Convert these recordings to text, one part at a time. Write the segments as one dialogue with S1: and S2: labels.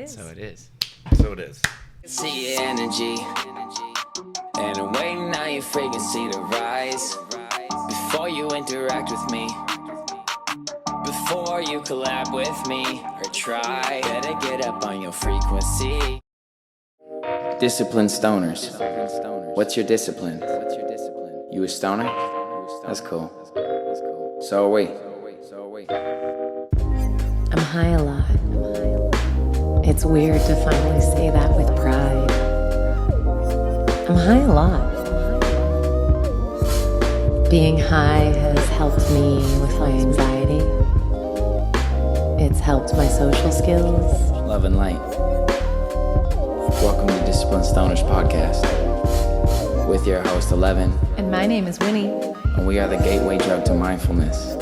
S1: So it is.
S2: So it is.
S3: See your energy, and waiting now your frequency to rise. Before you interact with me, before you collab with me, or try, better get up on your frequency. Disciplined stoners. What's your discipline? You a stoner? That's cool. So are we.
S4: I'm high a lot. It's weird to finally say that with pride. I'm high a lot. Being high has helped me with my anxiety. It's helped my social skills.
S3: Love and light. Welcome to Disciplined Stoners Podcast with your host, Ellevan.
S4: And my name is Winnie.
S3: And we are the gateway drug to mindfulness.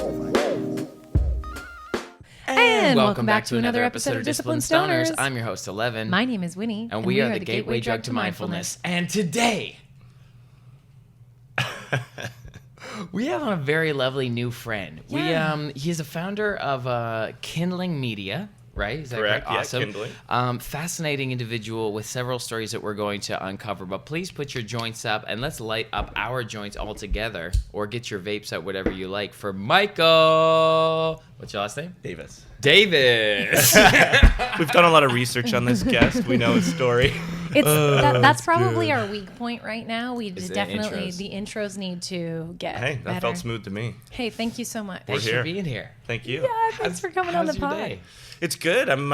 S4: And welcome back to another episode of Disciplined Stoners.
S1: I'm your host, Ellevan.
S4: My name is Winnie.
S1: And we are the gateway drug to mindfulness. And today, we have a very lovely new friend.
S4: Yeah.
S1: He's a founder of Kindling Media, right? Is that
S2: Correct, yeah,
S1: awesome.
S2: Kindling.
S1: Fascinating individual with several stories that we're going to uncover. But please put your joints up and let's light up our joints all together, or get your vapes out, whatever you like, for Michael. What's your last name?
S2: Davis.
S1: We've
S2: done a lot of research on this guest. We know his story.
S4: That's probably our weak point right now. We
S1: Is the
S4: definitely
S1: intros.
S4: the intros need to get
S2: Hey, that
S4: better.
S2: felt smooth to me.
S4: Hey, thank you so much.
S1: Thanks
S2: here.
S1: for being here.
S2: Thank you.
S4: Yeah, thanks for coming on the
S1: How's your
S4: pod.
S1: day?
S2: It's good. I'm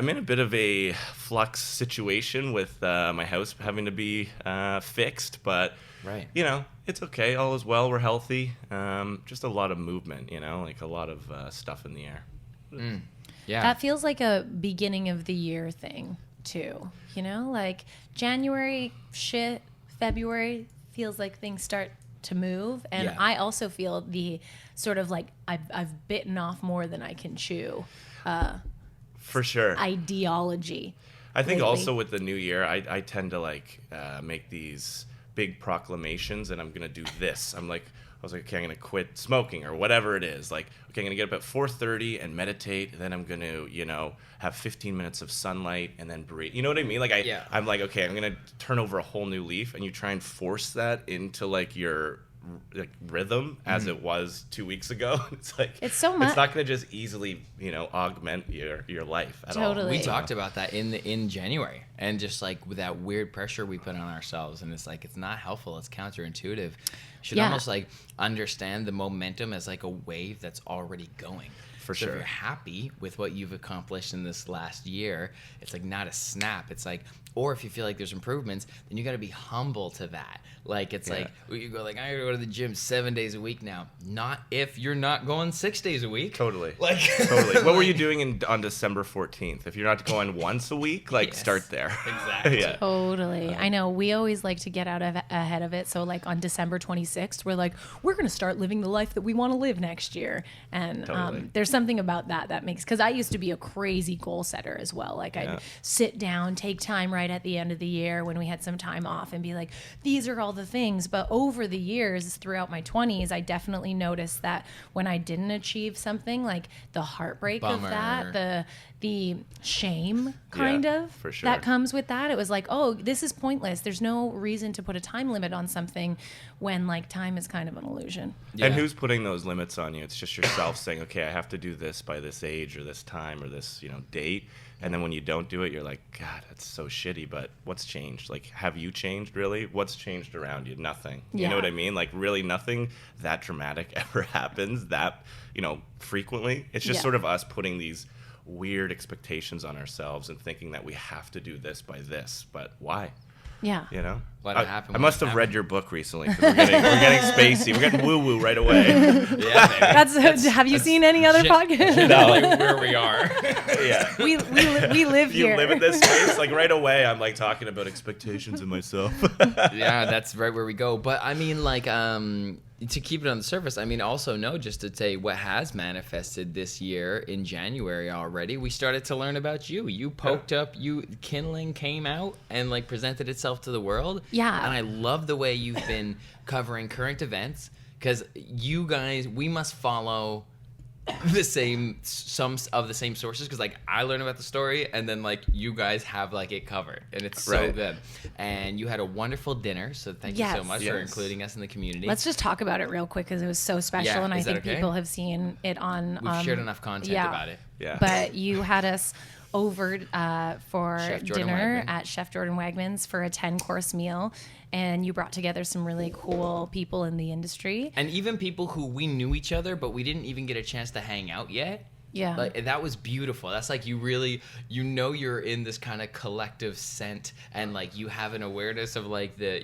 S2: in a bit of a flux situation with my house having to be fixed, but
S1: Right.
S2: you know, it's okay. All is well. We're healthy. Just a lot of movement, like a lot of stuff in the air.
S1: Yeah.
S4: That feels like a beginning of the year thing too. Like January shit, February feels like things start to move, and
S1: Yeah.
S4: I also feel the sort of like I've bitten off more than I can chew
S2: For sure.
S4: ideology.
S2: I think
S4: lately.
S2: also with the new year, I tend to make these big proclamations, and I'm gonna do this. I was like, okay, I'm gonna quit smoking or whatever it is. Like, okay, I'm gonna get up at 4:30 and meditate. Then I'm gonna, have 15 minutes of sunlight and then breathe. You know what I mean?
S1: Yeah.
S2: I'm like, okay, I'm gonna turn over a whole new leaf, and you try and force that into your rhythm as it was 2 weeks ago.
S4: It's so much.
S2: It's not gonna just easily, augment your life at all.
S4: Totally.
S1: We talked about that in January, and just with that weird pressure we put on ourselves, and it's not helpful. It's counterintuitive. You should
S4: Yeah.
S1: almost understand the momentum as a wave that's already going.
S2: For
S1: So
S2: sure.
S1: if you're happy with what you've accomplished in this last year, it's not a snap. It's or if you feel like there's improvements, then you got to be humble to that. You go I gotta go to the gym 7 days a week now. Not if you're not going 6 days a week.
S2: Totally.
S1: Totally.
S2: What were you doing on December 14th? If you're not going once a week,
S1: Yes.
S2: start there.
S1: Exactly.
S2: Yeah.
S4: Totally. I know. We always like to get out ahead of it. So on December 26th, we're we're going to start living the life that we want to live next year. And
S2: Totally.
S4: there's something about that makes, because I used to be a crazy goal setter as well. I'd sit down, take time right at the end of the year when we had some time off, and be like, these are all the things. But over the years, throughout my 20s, I definitely noticed that when I didn't achieve something, the heartbreak
S1: Bummer.
S4: of that, the shame kind
S2: Yeah,
S4: of
S2: for sure.
S4: that comes with that. It was oh, this is pointless. There's no reason to put a time limit on something when time is kind of an illusion.
S1: Yeah.
S2: And who's putting those limits on you? It's just yourself saying, okay, I have to do this by this age or this time or this, date. And then when you don't do it, you're like, God, that's so shitty. But what's changed? Have you changed really? What's changed around you? Nothing. You
S4: Yeah.
S2: know what I mean? Really nothing that dramatic ever happens that, frequently. It's just
S4: Yeah.
S2: sort of us putting these weird expectations on ourselves and thinking that we have to do this by this. But why?
S4: Yeah.
S1: Let it happen
S2: I
S1: when
S2: must
S1: it
S2: have read
S1: happens.
S2: your book recently, 'cause we're getting spacey. We're getting woo-woo right away.
S1: Yeah, baby.
S4: Have you seen any other podcasts?
S1: Generally where we are.
S2: Yeah.
S4: we live
S2: You
S4: here.
S2: live in this space, right away. I'm talking about expectations of myself.
S1: Yeah, that's right where we go. But I mean, to keep it on the surface, also know, just to say what has manifested this year in January already, we started to learn about you. You poked up, Kindling came out and presented itself to the world.
S4: Yeah.
S1: And I love the way you've been covering current events, because you guys, we must follow some of the same sources, because like I learn about the story and then like you guys have like it covered, and it's so
S2: Right.
S1: good. And you had a wonderful dinner, so thank you so
S4: Yes.
S1: much for including us in the community.
S4: Let's just talk about it real quick because it was so special,
S1: Yeah,
S4: and I
S1: is that
S4: think
S1: okay?
S4: people have seen it on.
S1: We've shared enough content
S4: yeah.
S1: about it.
S2: Yeah.
S4: But you had us over for
S1: Chef Jordan
S4: dinner
S1: Wagman.
S4: at Chef Jordan Wagman's for a 10-course meal, and you brought together some really cool people in the industry.
S1: And even people who we knew each other, but we didn't even get a chance to hang out yet.
S4: Yeah.
S1: Like, that was beautiful. That's like you really, you're in this kind of collective scent, and like you have an awareness of like the,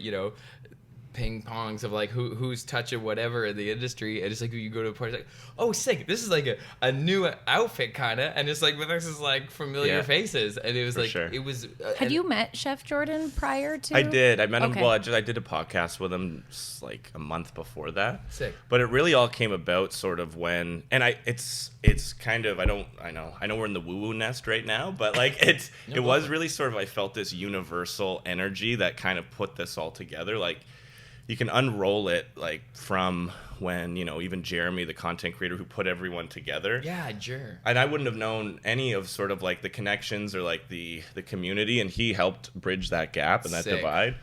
S1: ping pongs of like who's touching whatever in the industry, and it's like you go to a party, it's like, oh sick, this is like a new outfit kind of, and it's like, but this is like familiar
S2: Yeah.
S1: faces, and it was
S2: For
S1: like
S2: sure.
S1: it was.
S4: Had
S1: and-
S4: you met Chef Jordan prior to?
S2: I did. I met him.
S4: Okay.
S2: Well, I did a podcast with him like a month before that.
S1: Sick.
S2: But it really all came about sort of when, and it's kind of, I know we're in the woo woo nest right now, but like it was really sort of, I felt this universal energy that kind of put this all together. Like you can unroll it like from when, even Jeremy, the content creator who put everyone together.
S1: Yeah, sure.
S2: And I wouldn't have known any of sort of like the connections or like the community, and he helped bridge that gap and that
S1: Sick.
S2: divide.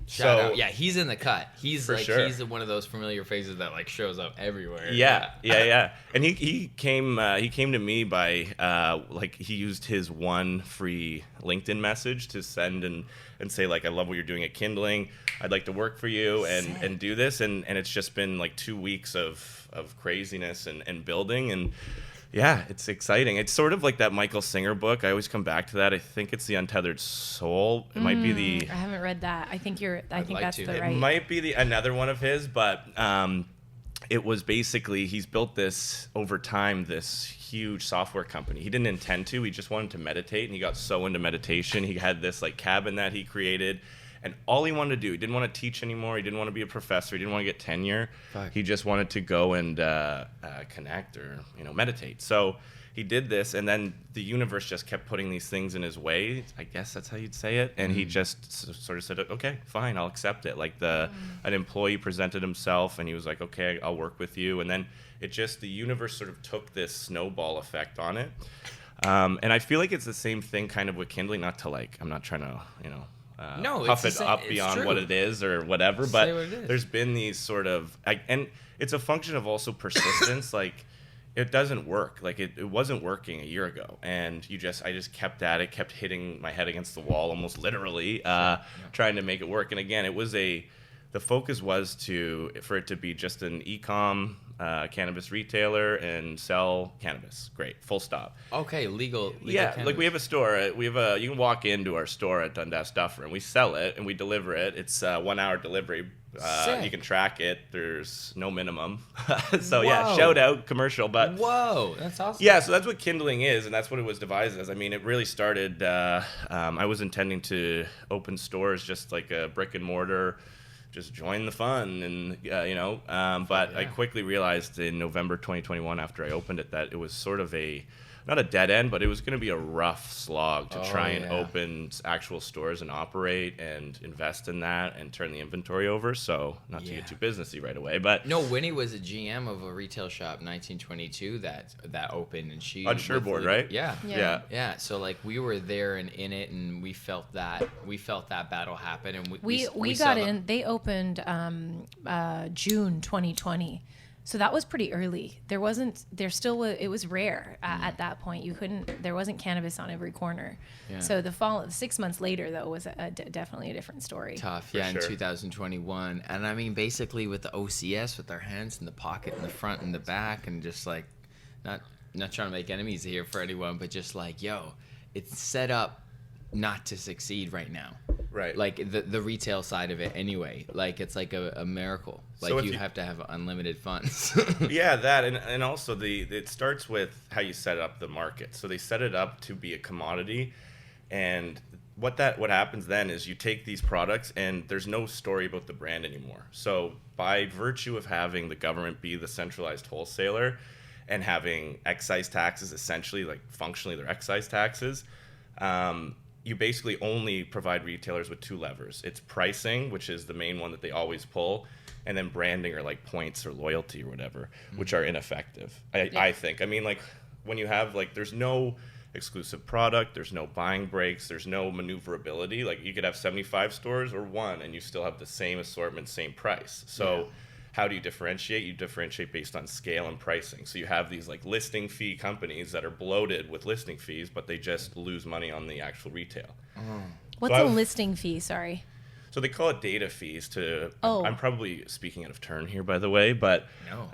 S1: Shout out. Yeah, he's in the cut. He's
S2: For
S1: like
S2: sure.
S1: he's one of those familiar faces that like shows up everywhere.
S2: Yeah. And he came to me by like he used his one free LinkedIn message to send and say like, I love what you're doing at Kindling. I'd like to work for you and do this, and it's just been like 2 weeks of craziness and building, and yeah, it's exciting. It's sort of like that Michael Singer book. I always come back to that. I think it's The Untethered Soul. It might be the
S4: I haven't read that. I think
S1: like
S4: that's
S1: to.
S4: the
S1: It
S4: right.
S2: might be another one of his, but it was basically, he's built this over time, this huge software company. He didn't intend to. He just wanted to meditate, and he got so into meditation. He had this like cabin that he created, and all he wanted to do, he didn't want to teach anymore. He didn't want to be a professor. He didn't want to get tenure.
S1: Fuck.
S2: He just wanted to go and connect or meditate. So he did this, and then the universe just kept putting these things in his way. I guess that's how you'd say it. And he just sort of said, okay, fine, I'll accept it. Like an employee presented himself, and he was like, okay, I'll work with you. And then the universe sort of took this snowball effect on it. And I feel like it's the same thing kind of with Kindling, I'm not trying to,
S1: No,
S2: puff
S1: it's
S2: it
S1: the
S2: up
S1: same- it's
S2: beyond
S1: true.
S2: what it is or whatever,
S1: Say
S2: but
S1: what it is.
S2: there's been these sort of, and it's a function of also persistence. Like it doesn't work. Like it wasn't working a year ago, and I just kept at it, kept hitting my head against the wall, almost literally, trying to make it work. And again, the focus was for it to be just an e-com cannabis retailer and sell cannabis. Great, full stop.
S1: Okay, legal
S2: Yeah,
S1: cannabis.
S2: like we have a store. You can walk into our store at Dundas Duffer, and we sell it and we deliver it. It's 1 hour delivery.
S1: Sick.
S2: You can track it. There's no minimum. So yeah,
S1: Whoa.
S2: shout out commercial. But
S1: Whoa, that's awesome.
S2: yeah, so that's what Kindling is, and that's what it was devised as. I mean, it really started. I was intending to open stores just like a brick and mortar. Just join the fun, and but I quickly realized in November 2021, after I opened it, that it was sort of not a dead end, but it was going to be a rough slog to try and open actual stores and operate and invest in that and turn the inventory over. So not to get too businessy right away, but
S1: No, Winnie was a GM of a retail shop 1922 that opened, and she
S2: on Sherbourne, right?
S1: Yeah.
S4: Yeah.
S1: Yeah, so like we were there and in it, and we felt that battle happen, and
S4: We
S1: saw
S4: got in. They opened June 2020, so that was pretty early. It was rare at that point. There wasn't cannabis on every corner.
S1: Yeah.
S4: So 6 months later though was definitely a different story.
S1: tough,
S2: For
S1: yeah,
S2: sure.
S1: in 2021, and I mean basically with the OCS, with our hands in the pocket, in the front and the back, and just like not trying to make enemies here for anyone, but just like it's set up not to succeed right now.
S2: Right.
S1: Like the retail side of it anyway. Like it's like a miracle. Like
S2: So if
S1: you
S2: you-
S1: have to have unlimited funds.
S2: Yeah, that and also it starts with how you set up the market. So they set it up to be a commodity, and what happens then is you take these products and there's no story about the brand anymore. So by virtue of having the government be the centralized wholesaler and having excise taxes, essentially like functionally they're excise taxes, you basically only provide retailers with 2 levers. It's pricing, which is the main one that they always pull, and then branding or like points or loyalty or whatever, which are ineffective, I think. I mean, like when you have like, there's no exclusive product, there's no buying breaks, there's no maneuverability. Like you could have 75 stores or 1 and you still have the same assortment, same price. So how do you differentiate? You differentiate based on scale and pricing. So you have these like listing fee companies that are bloated with listing fees, but they just lose money on the actual retail.
S4: What's a listing fee? Sorry.
S2: So they call it data fees to,
S4: Oh.
S2: I'm probably speaking out of turn here, by the way, but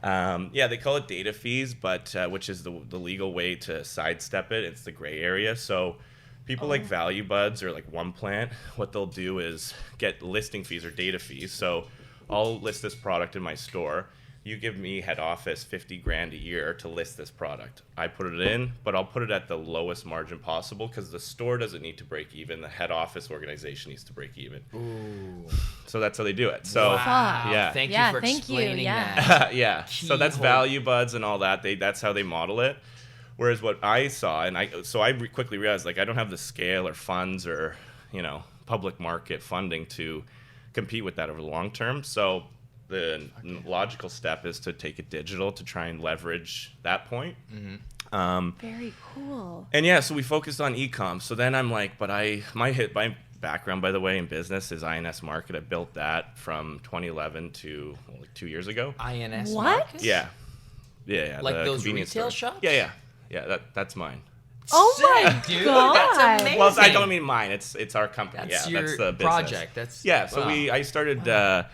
S2: yeah, they call it data fees, but which is the legal way to sidestep it. It's the gray area. So people like Value Buds or like One Plant, what they'll do is get listing fees or data fees. So I'll list this product in my store. You give me head office $50,000 a year to list this product. I put it in, but I'll put it at the lowest margin possible because the store doesn't need to break even. The head office organization needs to break even.
S1: Ooh.
S2: So that's how they do it. So yeah,
S1: Thank you
S4: Yeah,
S1: for
S4: thank you,
S1: explaining
S4: yeah.
S1: that.
S2: yeah. So that's
S1: Keyhole.
S2: Value Buds and all that. That's how they model it. Whereas what I saw, and I quickly realized like I don't have the scale or funds or public market funding to compete with that over the long term. So the logical step is to take it digital to try and leverage that point.
S4: Very cool.
S2: And yeah, so we focused on e-com. So then I'm like, but my background, by the way, in business is INS Market. I built that from 2011 to like 2 years ago.
S1: INS
S4: What?
S1: Market?
S2: Yeah.
S1: Like
S2: the
S1: those
S2: convenience
S1: retail
S2: store.
S1: shops?
S2: Yeah. That's mine.
S4: Oh my
S1: Sick, dude.
S4: God.
S1: That's amazing.
S2: Well, I don't mean mine. It's our company.
S1: That's
S2: yeah,
S1: your
S2: that's the business.
S1: project. That's
S2: So
S1: wow.
S2: I started in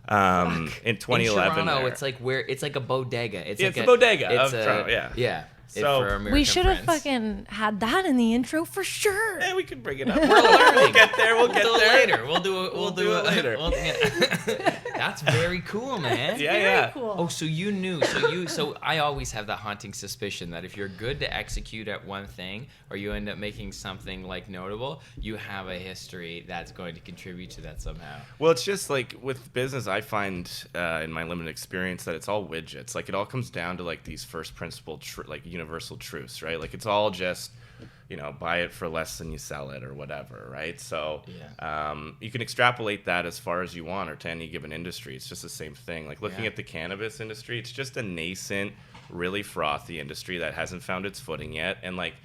S2: 2011.
S1: In Toronto,
S2: there.
S1: it's like a bodega. It's
S2: It's
S1: like
S2: a bodega of
S1: it's
S2: Toronto, yeah.
S1: Yeah.
S2: So-
S1: for American
S4: We should have
S1: friends.
S4: fucking had that in the intro for sure.
S2: Yeah, we can bring it up.
S1: We're learning.
S2: We'll get there. We'll get
S1: do it
S2: there
S1: later. We'll do it. We'll do
S2: it later.
S1: yeah. That's very cool, man.
S2: Yeah.
S4: Cool.
S1: Oh, so you knew. So I always have that haunting suspicion that if you're good to execute at one thing, or you end up making something like notable, you have a history that's going to contribute to that somehow.
S2: Well, it's just like with business, I find in my limited experience that it's all widgets. Like it all comes down to like these first principle, like universal truths, right? Like it's all just, buy it for less than you sell it or whatever, right? So you can extrapolate that as far as you want or to any given industry. It's just the same thing. Like looking at the cannabis industry, it's just a nascent, really frothy industry that hasn't found its footing yet. And like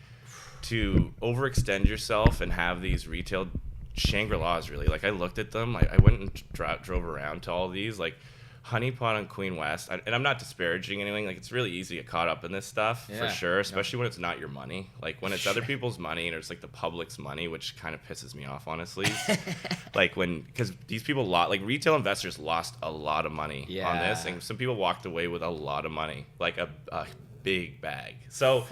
S2: to overextend yourself and have these retail Shangri-Las, really. Like I looked at them, I went and drove around to all these, like Honey Pot on Queen West, and I'm not disparaging anything. Like it's really easy to get caught up in this stuff for sure, especially when it's not your money. Like when it's other people's money and it's like the public's money, which kind of pisses me off, honestly. Like because these people like retail investors lost a lot of money on this, and some people walked away with a lot of money, like a big bag. So.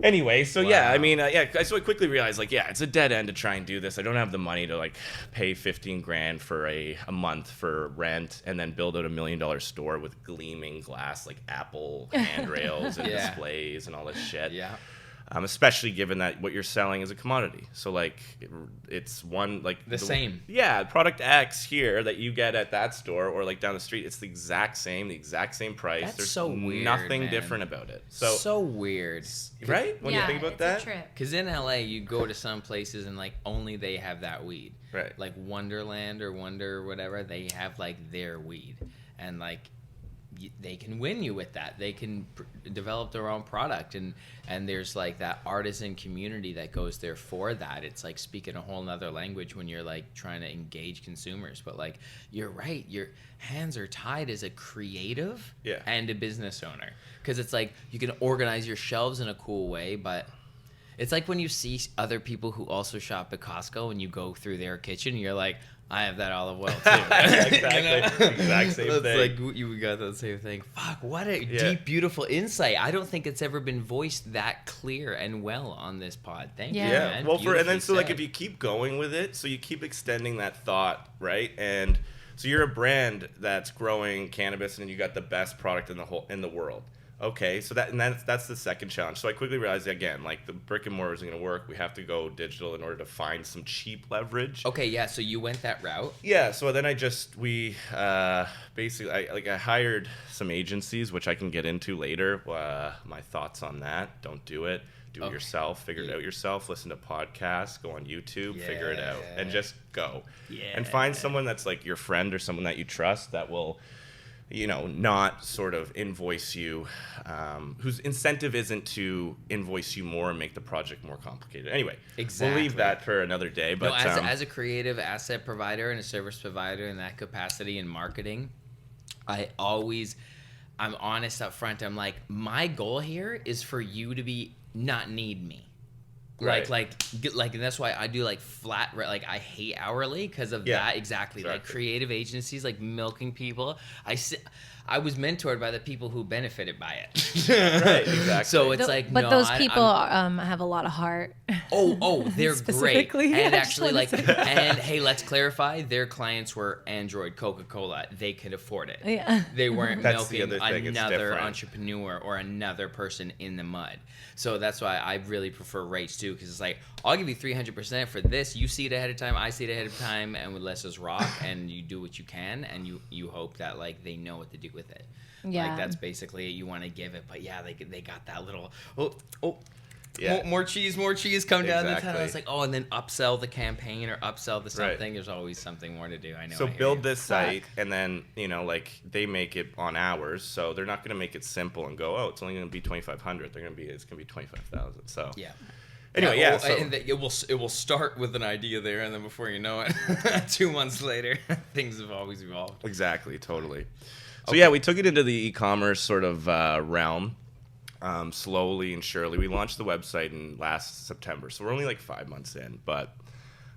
S2: Anyway, so I mean, so I quickly realized, like, it's a dead end to try and do this. I don't have the money to, like, pay $15,000 for a month for rent and then build out $1 million store with gleaming glass, like Apple handrails and displays and all this shit.
S1: Yeah.
S2: Especially given that what you're selling is a commodity. So, like, it's one, like...
S1: The same.
S2: Yeah, product X here that you get at that store or, like, down the street, it's the exact same price.
S1: That's
S2: There's
S1: so weird,
S2: nothing
S1: man.
S2: different about it.
S1: So weird.
S2: Right? When you think about
S4: it's
S2: that?
S4: a trip.
S1: Because in LA, you go to some places and like only they have that weed.
S2: Right.
S1: Like Wonderland or Wonder whatever, they have like their weed, and like they can win you with that. They can develop their own product, and there's like that artisan community that goes there for that. It's like speaking a whole nother language when you're like trying to engage consumers. But like you're right, your hands are tied as a creative and a business owner, because it's like you can organize your shelves in a cool way, but it's like when you see other people who also shop at Costco and you go through their kitchen, you're like, I have that olive oil too.
S2: Exactly. Exact same
S1: It's
S2: thing.
S1: like you got that same thing. Fuck, what a deep, beautiful insight. I don't think it's ever been voiced that clear and well on this pod. Thank you,
S4: Yeah.
S1: man.
S2: Well, and then
S1: Beautifully
S2: like
S1: said.
S2: if you keep going with it, so you keep extending that thought, right? And so you're a brand that's growing cannabis, and you got the best product in the world. Okay, so that's the second challenge. So I quickly realized again, like the brick and mortar isn't going to work. We have to go digital in order to find some cheap leverage.
S1: Okay, yeah. So you went that route.
S2: Yeah, so then we basically I hired some agencies, which I can get into later. My thoughts on that. Don't do it. Do it yourself, figure it out yourself, listen to podcasts, go on YouTube, figure it out, and just go. And find someone that's like your friend or someone that you trust that will, you know, not sort of invoice you, whose incentive isn't to invoice you more and make the project more complicated. Anyway, we'll leave that for another day. But
S1: no, as a creative asset provider and a service provider in that capacity in marketing, I'm honest up front. I'm like, my goal here is for you to not need me.
S2: Right.
S1: Like, and that's why I do like flat, like I hate hourly because of that exactly. Like creative agencies, like milking people. I was mentored by the people who benefited by it.
S2: Right, exactly.
S1: So it's
S4: but those people have a lot of heart.
S1: Oh, they're great. And actually, like,
S4: and
S1: hey, let's clarify. Their clients were Android, Coca-Cola. They could afford it.
S4: Yeah.
S1: They weren't
S2: That's the
S1: milking
S2: other thing.
S1: another entrepreneur or another person in the mud. So that's why I really prefer rates too, because it's like, I'll give you 300% for this. You see it ahead of time. I see it ahead of time, and let's just rock. And you do what you can, and you hope that like they know what to do with it.
S4: Yeah.
S1: Like that's basically it. You want to give it, but yeah, they got that little
S2: Yeah.
S1: more cheese come down the
S2: Exactly.
S1: tunnel. It's like, and then upsell the campaign or upsell the something. Right. There's always something more to do. I know.
S2: So build this site, and then, you know, like they make it on hours, so they're not going to make it simple and go, it's only going to be 2,500. It's going to be 25,000. So
S1: yeah.
S2: Anyway, so
S1: and it will start with an idea there, and then before you know it, 2 months later, things have always evolved.
S2: Exactly, totally. So yeah, we took it into the e-commerce sort of realm. Slowly and surely. We launched the website in last September, so we're only like 5 months in, but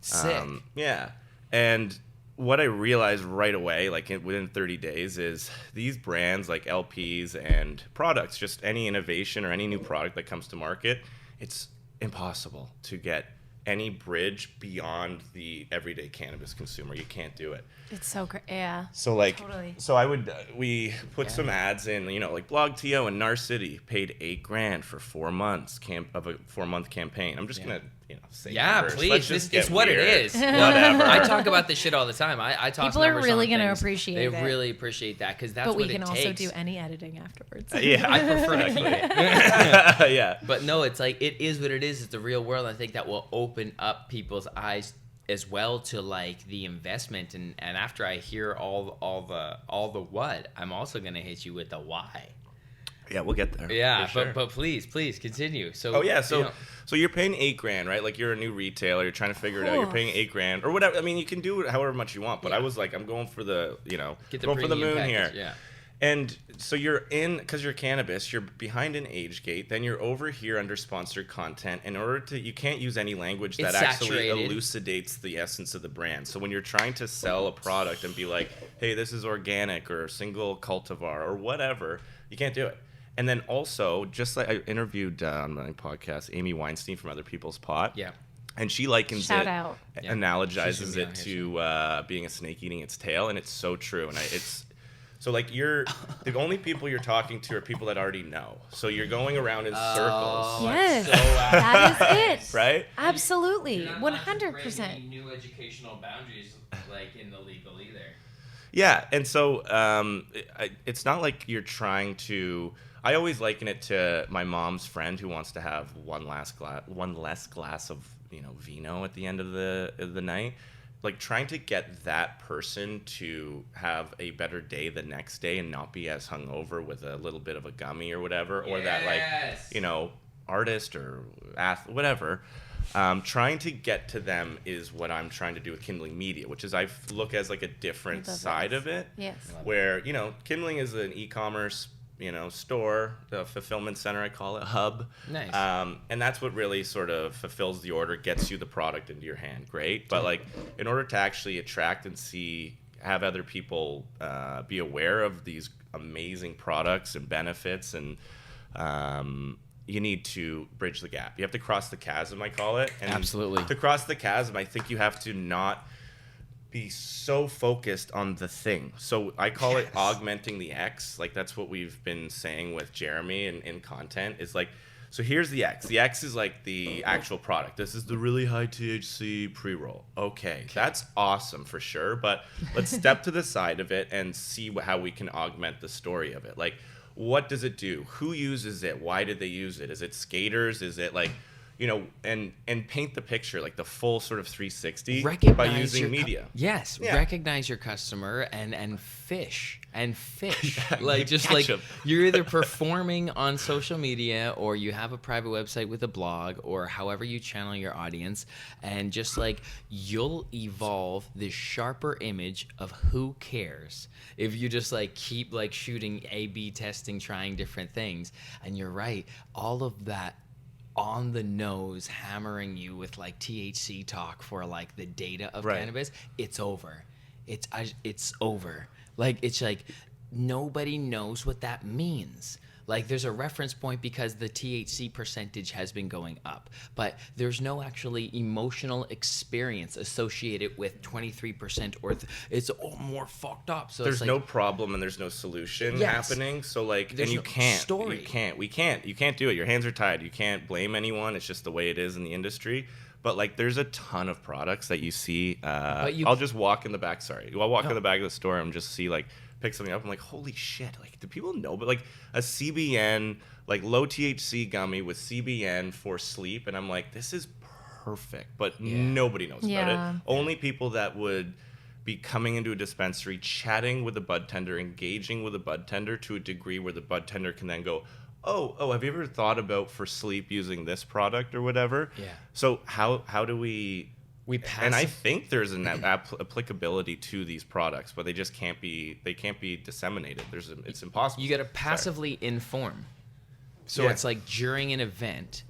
S1: sick.
S2: Yeah. And what I realized right away, like within 30 days, is these brands like LPs and products, just any innovation or any new product that comes to market, it's impossible to get any bridge beyond the everyday cannabis consumer. You can't do it.
S4: It's so yeah.
S2: So like,
S4: totally.
S2: so I would we put some ads in, you know, like BlogTO and NarCity paid $8,000 for 4 months of a 4-month campaign. I'm just gonna, you know, say numbers.
S1: Please, it's what it is.
S2: Whatever.
S1: I talk about this shit all the time. I talk.
S4: People are really gonna appreciate it.
S1: They really appreciate that because that's
S4: what
S1: it takes.
S4: But we can also do any editing afterwards.
S2: Yeah,
S1: I prefer to keep it.
S2: Yeah.
S1: But no, it's like it is what it is. It's the real world. I think that will open up people's eyes as well to like the investment, and after I hear all the what, I'm also gonna hit you with the why.
S2: Yeah, we'll get there.
S1: Yeah,
S2: sure.
S1: but please continue. So
S2: so you're paying $8,000, right? Like you're a new retailer, you're trying to figure it out. You're paying $8,000 or whatever. I mean, you can do it however much you want, but I was like, I'm going for the, you know, going for the moon
S1: package,
S2: here.
S1: Yeah.
S2: And so you're in, because you're cannabis, you're behind an age gate, then you're over here under sponsored content. In order to, you can't use any language that actually elucidates the essence of the brand. So when you're trying to sell a product and be like, hey, this is organic or single cultivar or whatever, you can't do it. And then also, just like I interviewed on my podcast, Amy Weinstein from Other People's Pot.
S1: Yeah.
S2: And she likens analogizes it to being a snake eating its tail. And it's so true. And so like the only people you're talking to are people that already know. So you're going around in circles.
S4: Yes, that is it.
S2: Right?
S4: Absolutely, 100%.
S1: Any new educational boundaries like in the legal either.
S2: Yeah, and so it's not like you're trying to. I always liken it to my mom's friend who wants to have one less glass of, you know, vino at the end of the night. Like trying to get that person to have a better day the next day and not be as hungover with a little bit of a gummy or whatever, or that, like, you know, artist or athlete, whatever. Trying to get to them is what I'm trying to do with Kindling Media, which is I look as like a different side of it.
S4: Yes.
S2: Where, you know, Kindling is an e-commerce, you know, store, the fulfillment center, I call it, hub.
S1: Nice.
S2: And that's what really sort of fulfills the order, gets you the product into your hand. Great. But like, in order to actually attract and have other people be aware of these amazing products and benefits, and you need to bridge the gap. You have to cross the chasm, I call it. And
S1: absolutely.
S2: To cross the chasm, I think you have to not be so focused on the thing. So I call it augmenting the X. Like that's what we've been saying with Jeremy in content, is like, so here's the X. The X is like the actual product. This is the really high THC pre-roll. Okay, that's awesome for sure, but let's step to the side of it and see how we can augment the story of it. Like, what does it do? Who uses it? Why did they use it? Is it skaters? Is it like, and paint the picture, like the full sort of 360 by using media.
S1: Yes, recognize your customer and fish. Like just like you're either performing on social media or you have a private website with a blog or however you channel your audience, and just like you'll evolve this sharper image of who cares if you just like keep like shooting A/B testing, trying different things. And you're right, all of that on the nose hammering you with like THC talk for like the data of cannabis, it's over. It's over. Like it's like nobody knows what that means. Like there's a reference point because the THC percentage has been going up, but there's no actually emotional experience associated with 23% or it's more fucked up. So
S2: there's
S1: it's like,
S2: no problem and there's no solution happening. So like,
S1: there's
S2: and you
S1: no
S2: can't,
S1: story.
S2: you can't do it. Your hands are tied. You can't blame anyone. It's just the way it is in the industry. But like, there's a ton of products that you see. I'll just walk in the back. I'll walk in the back of the store and just see like, pick something up. I'm like, holy shit! Like, do people know? But like a CBN, like low THC gummy with CBN for sleep, and I'm like, this is perfect. But nobody knows about it. Only people that would be coming into a dispensary, chatting with a bud tender, engaging with a bud tender to a degree where the bud tender can then go, oh, have you ever thought about for sleep using this product or whatever? Yeah. So how do we pass, and I think there's an applicability to these products, but they just can't be disseminated. It's impossible.
S1: You got to passively inform. So it's like during an event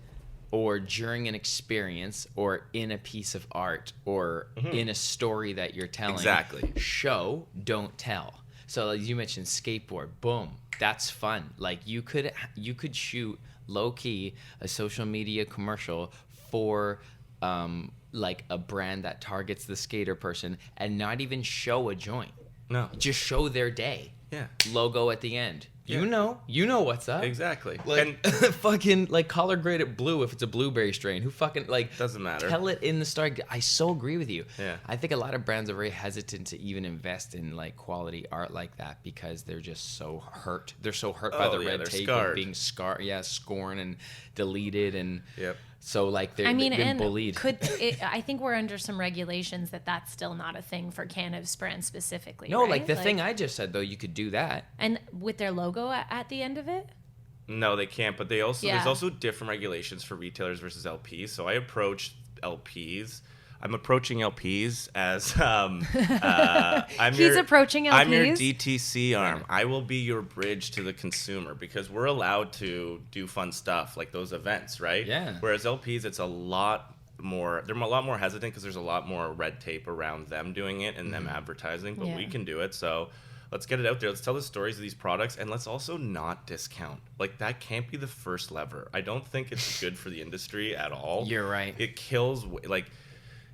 S1: or during an experience or in a piece of art or in a story that you're telling.
S2: Exactly.
S1: Show, don't tell. So like you mentioned skateboard, boom, that's fun. Like you could shoot low key a social media commercial for like a brand that targets the skater person and not even show a joint.
S2: No.
S1: Just show their day.
S2: Yeah.
S1: Logo at the end.
S2: Yeah.
S1: You know what's up.
S2: Exactly.
S1: Like fucking like color graded blue if it's a blueberry strain. Who fucking like
S2: doesn't matter.
S1: Tell it in the start. I so agree with you.
S2: Yeah.
S1: I think a lot of brands are very hesitant to even invest in like quality art like that because they're just so hurt. They're so hurt by the red tape of being scarred. Yeah, scorned and deleted and so like they've been bullied.
S4: I think we're under some regulations that's still not a thing for cannabis brands specifically.
S1: No,
S4: right?
S1: like the thing I just said though, you could do that.
S4: And with their logo at the end of it?
S2: No, they can't. But there's also different regulations for retailers versus LPs. So I approached LPs. I'm approaching LPs as
S4: approaching LPs.
S2: I'm your DTC arm. I will be your bridge to the consumer because we're allowed to do fun stuff like those events, right?
S1: Yeah.
S2: Whereas LPs, it's a lot more. They're a lot more hesitant because there's a lot more red tape around them doing it and them advertising. But we can do it. So let's get it out there. Let's tell the stories of these products, and let's also not discount. Like that can't be the first lever. I don't think it's good for the industry at all.
S1: You're right.
S2: It kills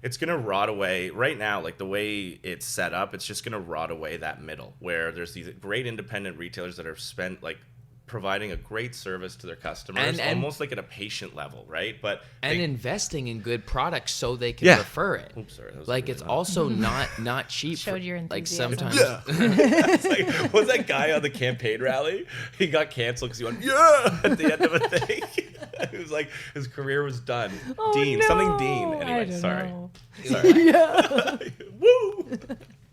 S2: it's going to rot away right now. Like the way it's set up, it's just going to rot away that middle where there's these great independent retailers that are spent like providing a great service to their customers, and almost like at a patient level, right? But
S1: investing in good products so they can prefer it.
S2: Oops, sorry.
S1: Like it's also not cheap.
S4: Showed your enthusiasm.
S1: Like sometimes.
S2: It's like, was that guy on the campaign rally? He got canceled because he went at the end of a thing. It was like his career was done. Dean. Anyway, sorry. Woo.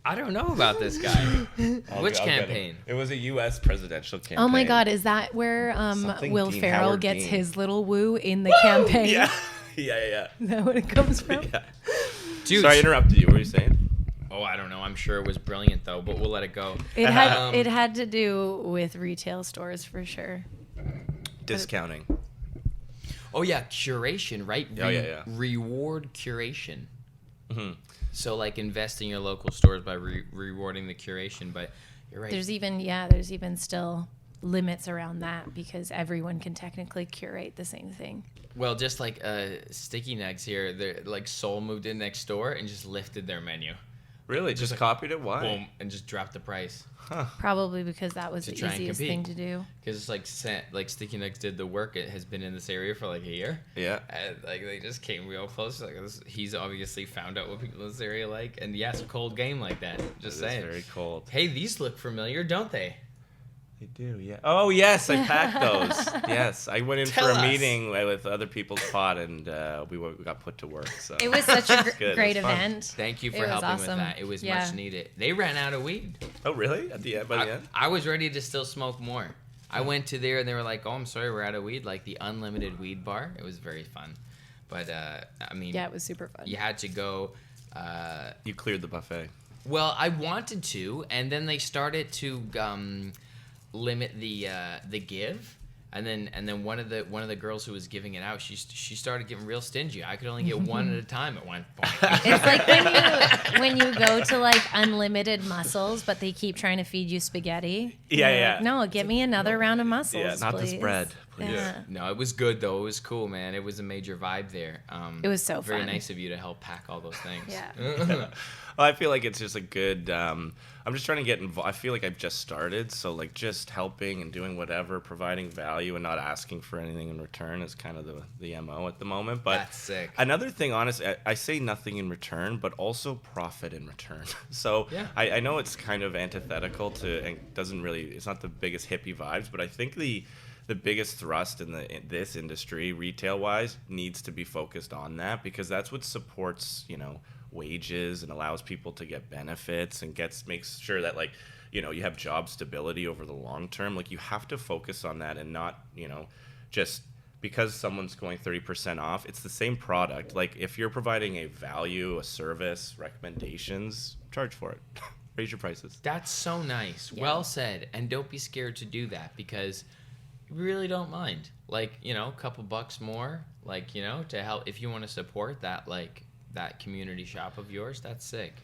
S1: I don't know about this guy. Which campaign?
S2: It was a U.S. presidential campaign.
S4: Oh my God, is that where Will Ferrell gets his little woo in the campaign?
S2: Yeah.
S4: Is that what it comes from?
S2: Yeah.
S1: Dude,
S2: sorry, I interrupted you. What were you saying?
S1: Oh, I don't know. I'm sure it was brilliant though, but we'll let it go.
S4: It had to do with retail stores for sure.
S2: Discounting.
S1: Oh yeah, curation, right? Reward curation.
S2: Mm-hmm.
S1: So like invest in your local stores by rewarding the curation, but you're right.
S4: There's even still limits around that because everyone can technically curate the same thing.
S1: Well, just like Sticky Nugs here, they're like Soul moved in next door and just lifted their menu.
S2: Really? Just copied it? Why?
S1: Boom, and just dropped the price.
S2: Huh.
S4: Probably because that was the easiest thing to do.
S1: Because it's like Sticky Nugs did the work. It has been in this area for like a year.
S2: Yeah.
S1: And like they just came real close. Like he's obviously found out what people in this area like. And yes, a cold game like that. Just saying.
S2: Very cold.
S1: Hey, these look familiar, don't they?
S2: I do, yeah. Oh, yes, I packed those. Yes, I went in
S1: Tell
S2: for a
S1: us.
S2: meeting with other people's pot, and we got put to work. So
S4: It was such a
S2: good.
S4: great
S2: It was fun.
S4: event.
S1: Thank you
S4: It
S1: for
S4: was
S1: helping with
S4: awesome.
S1: that. It was
S4: Yeah.
S1: much needed. They ran out of weed.
S2: Oh, really? At the end, by the end?
S1: I was ready to still smoke more. I went to there and they were like, "Oh, I'm sorry, we're out of weed." Like the unlimited weed bar. It was very fun, but I mean,
S4: Yeah, it was super fun.
S1: you had to go.
S2: You cleared the buffet.
S1: Well, I wanted to, and then they started to limit the give, and then one of the girls who was giving it out, she started getting real stingy. I could only get one at a time at one point.
S4: It's like when you go to like unlimited mussels, but they keep trying to feed you spaghetti.
S2: Yeah,
S4: You're
S2: yeah.
S4: like, no, get me another round of mussels,
S2: Yeah, not
S4: please.
S2: this bread, please.
S4: Yeah.
S1: No, it was good though. It was cool, man. It was a major vibe there.
S4: It was so
S1: very
S4: fun.
S1: nice of you to help pack all those things.
S4: Yeah.
S2: Well, I feel like it's just a good. I'm just trying to get involved. I feel like I've just started, so like just helping and doing whatever, providing value and not asking for anything in return is kind of the MO at the moment. But
S1: That's sick.
S2: Another thing, honestly, I say nothing in return, but also profit in return. So
S1: Yeah.
S2: I know it's kind of antithetical to, and doesn't really. It's not the biggest hippie vibes, but I think the biggest thrust in this industry, retail wise, needs to be focused on that, because that's what supports wages and allows people to get benefits and makes sure that you have job stability over the long term. Like you have to focus on that and not just because someone's going 30% off. It's the same product. Like if you're providing a value, a service, recommendations, charge for it. Raise your prices.
S1: That's so nice.
S4: Yeah.
S1: Well said. And don't be scared to do that, because we really don't mind. Like, a couple bucks more, to help if you want to support that, that community shop of yours. That's sick.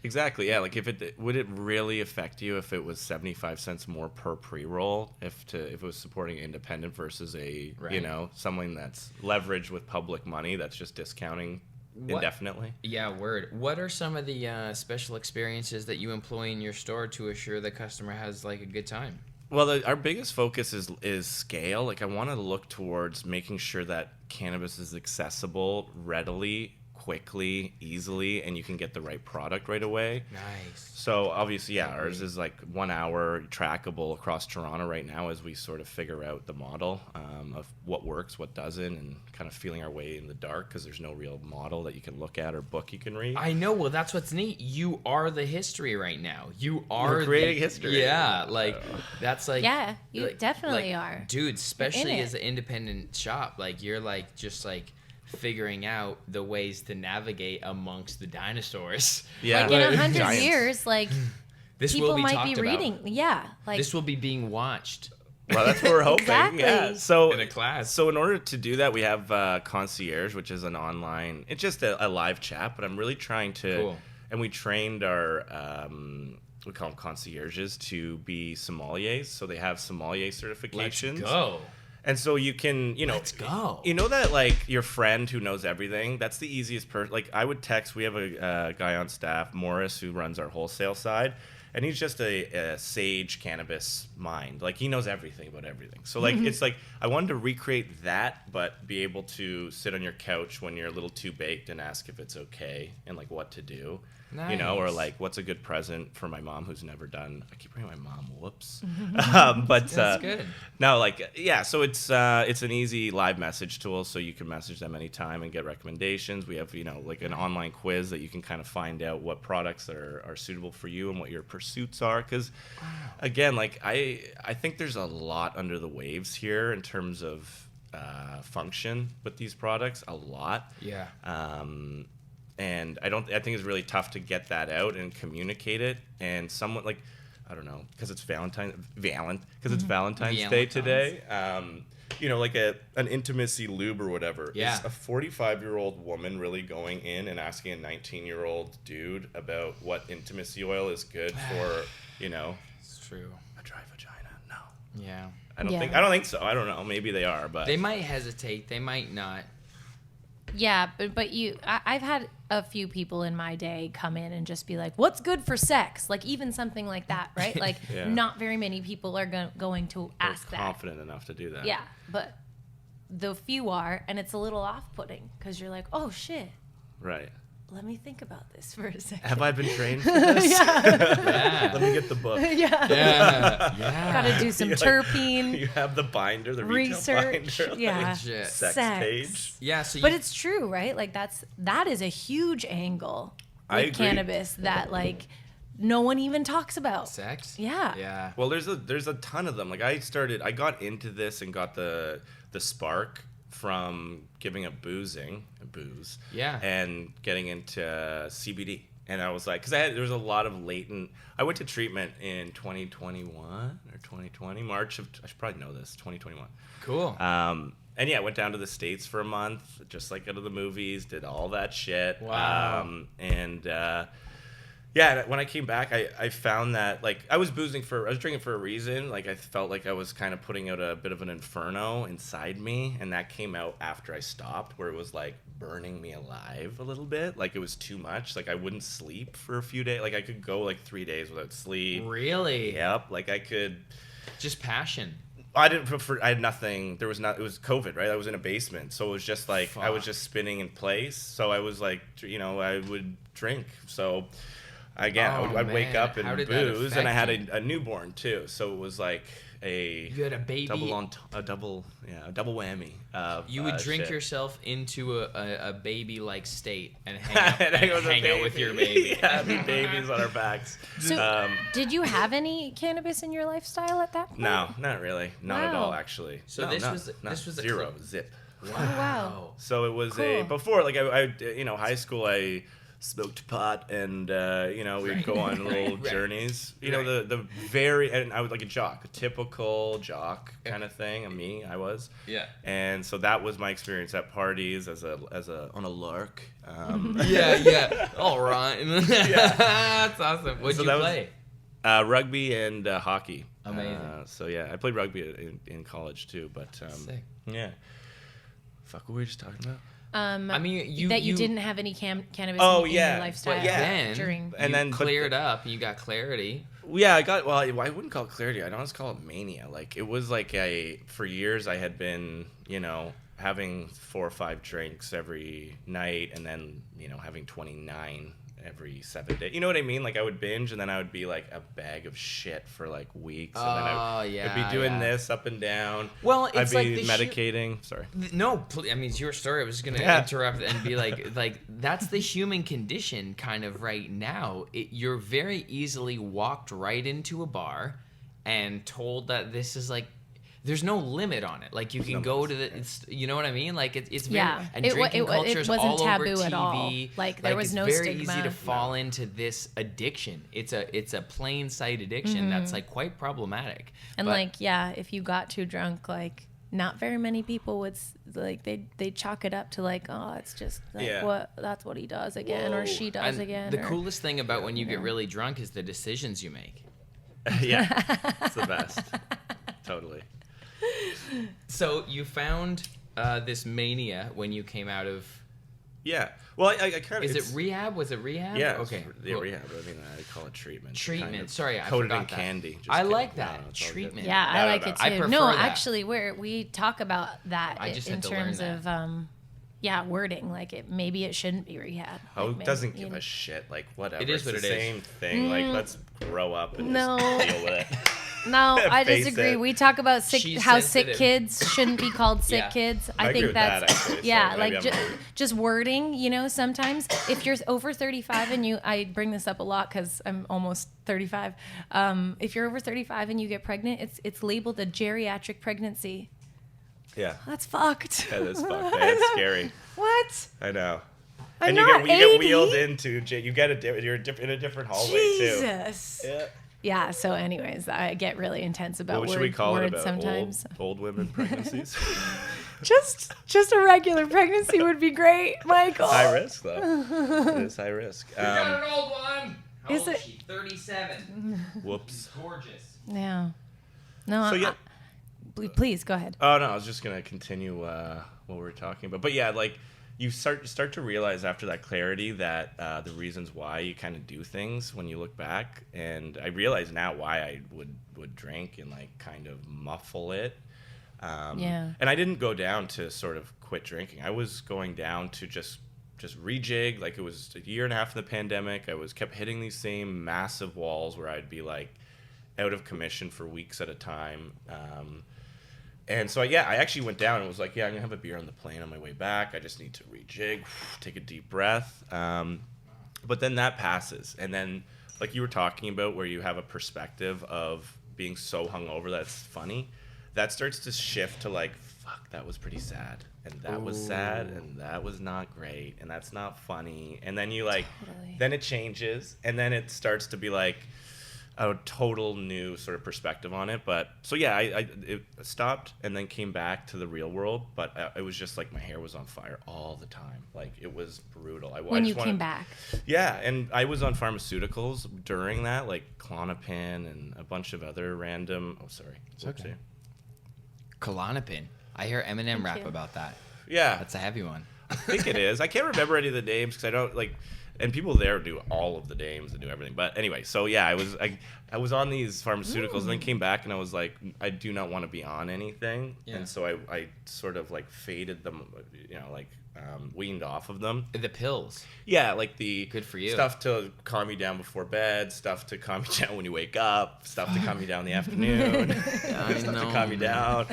S2: Exactly. Yeah. Like would it really affect you if it was 75 cents more per pre-roll if it was supporting independent versus
S1: Right.
S2: someone that's leveraged with public money that's just discounting indefinitely?
S1: Yeah, word. What are some of the special experiences that you employ in your store to assure the customer has a good time?
S2: Well, our biggest focus is scale. Like I want to look towards making sure that cannabis is accessible readily, quickly, easily, and you can get the right product right away.
S1: Nice.
S2: So obviously, ours is 1 hour trackable across Toronto right now as we sort of figure out the model of what works, what doesn't, and kind of feeling our way in the dark because there's no real model that you can look at or book you can read.
S1: I know. Well, that's what's neat. You are the history right now. You are
S2: You're creating history.
S1: Yeah, that's
S4: Yeah, you definitely are.
S1: Dude, especially
S4: it.
S1: as an independent shop, you're just figuring out the ways to navigate amongst the dinosaurs.
S2: Yeah.
S4: Like in
S1: Like,
S4: 100
S2: giants.
S4: years,
S1: This will
S4: people
S1: be
S4: might
S1: talked
S4: be
S1: about.
S4: reading. Yeah,
S1: This will be being watched
S2: Well, that's what we're hoping.
S4: Exactly.
S2: Yeah. So
S1: in a class.
S2: So in order to do that, we have Concierge, which is an online. It's just a live chat, but I'm really trying to.
S1: Cool.
S2: And we trained our. We call them concierges to be sommeliers, so they have sommelier certifications.
S1: Let's go.
S2: And so you can,
S1: Let's go.
S2: You know that your friend who knows everything. That's the easiest person. I would text. We have a guy on staff, Morris, who runs our wholesale side, and he's just a sage cannabis mind. He knows everything about everything. So it's I wanted to recreate that, but be able to sit on your couch when you're a little too baked and ask if it's okay and what to do.
S1: Nice.
S2: Or what's a good present for my mom who's never done. I keep bringing my mom. Whoops. But
S1: That's good.
S2: no, so it's an easy live message tool, so you can message them anytime and get recommendations. We have an online quiz that you can kind of find out what products are suitable for you and what your pursuits are. Because again, I think there's a lot under the waves here in terms of function with these products. A lot.
S1: Yeah.
S2: And I think it's really tough to get that out and communicate it. And someone I don't know, because it's Valentine's Day today. An intimacy lube or whatever.
S1: Yeah.
S2: Is a 45-year-old woman really going in and asking a 19-year-old dude about what intimacy oil is good for?
S1: It's true.
S2: A dry vagina? No.
S1: Yeah.
S2: I don't
S4: Yeah.
S2: think so. I don't know. Maybe they are, but
S1: They might hesitate. They might not.
S4: Yeah, but I've had a few people in my day come in and just be like, "What's good for sex?" Even something like that, right?
S2: Yeah.
S4: Not very many people are going to
S2: they're
S4: ask that.
S2: confident enough to do that.
S4: Yeah, but the few are, and it's a little off-putting because you're like, "Oh shit."
S2: Right.
S4: let me think about this for a second.
S2: Have I been trained for this?
S1: Yeah.
S2: Let me get the book.
S1: Yeah.
S4: Got to do some terpene
S2: You have the binder, the retail
S4: research.
S2: binder.
S4: Yeah.
S1: Legit.
S2: Sex page.
S1: Yeah. So
S4: But it's true, right? Like that is a huge angle
S2: I
S4: with
S2: agree.
S4: cannabis that like no one even talks about.
S1: sex.
S4: Yeah.
S1: Yeah.
S2: Well, there's a ton of them. Like I got into this and got the spark from giving up booze,
S1: Yeah.
S2: and getting into CBD. And I was like, because there was a lot of latent. I went to treatment in 2021 or 2020, March of. I should probably know this. 2021.
S1: Cool.
S2: And yeah, I went down to the States for a month, just like out of the movies, did all that shit.
S1: Wow.
S2: Yeah, when I came back, I found that, like, I was drinking for a reason. Like, I felt like I was kind of putting out a bit of an inferno inside me, and that came out after I stopped, where it was, like, burning me alive a little bit. Like, it was too much. Like, I wouldn't sleep for a few days. Like, I could go, like, 3 days without sleep.
S1: Really?
S2: Yep. Like, I could...
S1: Just passion.
S2: I had nothing. It was COVID, right? I was in a basement. So it was just, like, I was
S1: Fuck.
S2: just spinning in place. So I was, like, I would drink. So... Again, I'd wake up and
S1: How did that
S2: booze, and I had
S1: affect you?
S2: a newborn too, so it was like
S1: You had a baby.
S2: a double whammy. Of,
S1: You would drink
S2: shit.
S1: yourself into a baby-like state and hang
S2: And
S1: out with your baby.
S2: Yeah, the babies on our backs.
S4: So, did you have any cannabis in your lifestyle at that point?
S2: No, not really, not at all
S4: Wow.
S2: actually.
S1: So
S2: No,
S1: this
S2: no,
S1: was
S2: no,
S1: a
S2: zero zip.
S4: Oh, wow.
S2: So it was
S4: Cool.
S2: before, like I high school I smoked pot and we'd go on little
S1: Right.
S2: journeys. The very, and I was like a typical jock kind of thing. I was.
S1: Yeah.
S2: And so that was my experience at parties as a on a lark.
S1: Yeah. All right. That's awesome. What'd
S2: So
S1: you
S2: that was-
S1: play?
S2: Rugby and hockey.
S1: Amazing.
S2: So yeah, I played rugby in college too. But
S1: Sick.
S2: yeah. Fuck, what were we just talking about?
S1: I mean, you
S4: didn't have any cannabis
S2: Oh,
S4: in
S2: yeah.
S4: your lifestyle
S2: But yeah.
S1: then
S4: during.
S2: And
S1: you
S2: then- but
S1: cleared up and you got clarity.
S2: Yeah, I wouldn't call it clarity. I'd almost call it mania. Like, it was like for years I had been, having 4 or 5 drinks every night and then, having 29 every 7 days. You know what I mean? Like, I would binge and then I would be like a bag of shit for like weeks. And then I'd be doing this up and down.
S1: Well, it's
S2: I'd be
S1: like the
S2: medicating. Sorry.
S1: No, I mean, it's your story. I was just going to
S2: Yeah.
S1: interrupt and be like, that's the human condition kind of right now. You're very easily walked right into a bar and told that this is like, there's no limit on it. Like, you can go to it's, you know what I mean? Like, it's very,
S4: Yeah.
S1: and
S4: It
S1: drinking culture is
S4: wasn't
S1: all over
S4: taboo
S1: TV.
S4: at all. Like, there was
S1: it's
S4: no
S1: very
S4: stigma.
S1: easy to fall into this addiction. It's a plain sight addiction that's like quite problematic.
S4: And
S1: But-
S4: like, yeah, if you got too drunk, like, not very many people would like they chalk it up to like, oh, it's just like that's what he does again or she does
S1: and
S4: again.
S1: the
S4: or,
S1: coolest thing about when you get really drunk is the decisions you make.
S2: Yeah. It's the best. Totally.
S1: So you found this mania when you came out of.
S2: Yeah. Well, I kind of.
S1: Is it rehab? Was it rehab?
S2: Yeah.
S1: Okay.
S2: Yeah,
S1: cool.
S2: rehab. I mean, I call it treatment.
S1: Treatment.
S2: Kind of
S1: Sorry, I
S2: coated
S1: forgot
S2: in
S1: that.
S2: candy. Just
S1: I
S2: kidding.
S1: like
S2: No,
S1: that.
S2: it's all good.
S1: Treatment.
S4: yeah, I like it too.
S1: I prefer
S4: no,
S1: that.
S4: actually, we talk about that
S1: I just
S4: in
S1: had to learn
S4: terms
S1: that.
S4: of wording. Like, maybe it shouldn't be rehab.
S2: Oh,
S4: Like,
S2: doesn't
S4: maybe,
S2: give a shit. Like, whatever.
S1: It is what
S2: it's
S1: it
S2: the
S1: is.
S2: same thing. Like, let's grow up and
S4: No.
S2: just deal with it.
S4: No, I
S2: Face
S4: disagree.
S2: it.
S4: We talk about
S1: She's
S4: how
S1: sensitive.
S4: sick kids shouldn't be called sick
S1: Yeah.
S4: kids.
S2: I
S4: I
S2: agree
S4: think
S2: with
S4: that's
S2: that, actually, so
S4: yeah,
S2: maybe
S4: like
S2: I'm wrong.
S4: just wording. Sometimes if you're over 35 and I bring this up a lot because I'm almost 35. If you're over 35 and you get pregnant, it's labeled a geriatric pregnancy.
S2: Yeah.
S4: That's fucked.
S2: That is fucked. It's scary.
S4: What?
S2: I know.
S4: I'm
S2: And
S4: not
S2: you get
S4: 80.
S2: wheeled into, you get you're in a different hallway
S4: Jesus.
S2: too. Yeah.
S4: Yeah. So, anyways, I get really intense about
S2: What should we call it
S4: words
S2: about?
S4: sometimes.
S2: Old women pregnancies?
S4: Just a regular pregnancy would be great, Michael.
S2: High risk, though. It is high risk.
S1: an old one. How
S4: Is
S1: old
S4: it-
S1: is she? 37.
S2: Whoops.
S1: Gorgeous.
S4: Yeah. No.
S2: So, yeah.
S4: Please go ahead.
S2: Oh, no, I was just going to continue what we were talking about. But yeah, like, you start to realize after that clarity that the reasons why you kind of do things when you look back. And I realize now why I would drink and, like, kind of muffle it.
S4: Yeah.
S2: And I didn't go down to sort of quit drinking. I was going down to just just rejig. Like, it was a year and a half in the pandemic. I kept hitting these same massive walls where I'd be like out of commission for weeks at a time. And so, I actually went down and was like, I'm going to have a beer on the plane on my way back. I just need to rejig, take a deep breath. But then that passes. And then, like you were talking about, where you have a perspective of being so hungover that's funny, that starts to shift to like, fuck, that was pretty sad. And that was sad. And that was not great. And that's not funny. And then you like, then it changes. And then it starts to be like a total new sort of perspective on it. But so it stopped and then came back to the real world. But it was just like my hair was on fire all the time. Like, it was brutal.
S4: When you came back.
S2: Yeah, and I was on pharmaceuticals during that, like Klonopin and a bunch of other random. Oh, sorry.
S1: It's okay. Klonopin. I hear Eminem rap about that.
S2: Yeah,
S1: that's a heavy one.
S2: I think it is. I can't remember any of the names because I don't like. And people there do all of the names and do everything. But anyway, so I was on these pharmaceuticals and then came back and I was like, I do not want to be on anything. Yeah. And so I sort of like faded them, weaned off of them.
S1: The pills.
S2: Yeah, like the
S1: good for you
S2: stuff to calm you down before bed, stuff to calm you down when you wake up, stuff to calm you down in the afternoon, stuff to calm you down.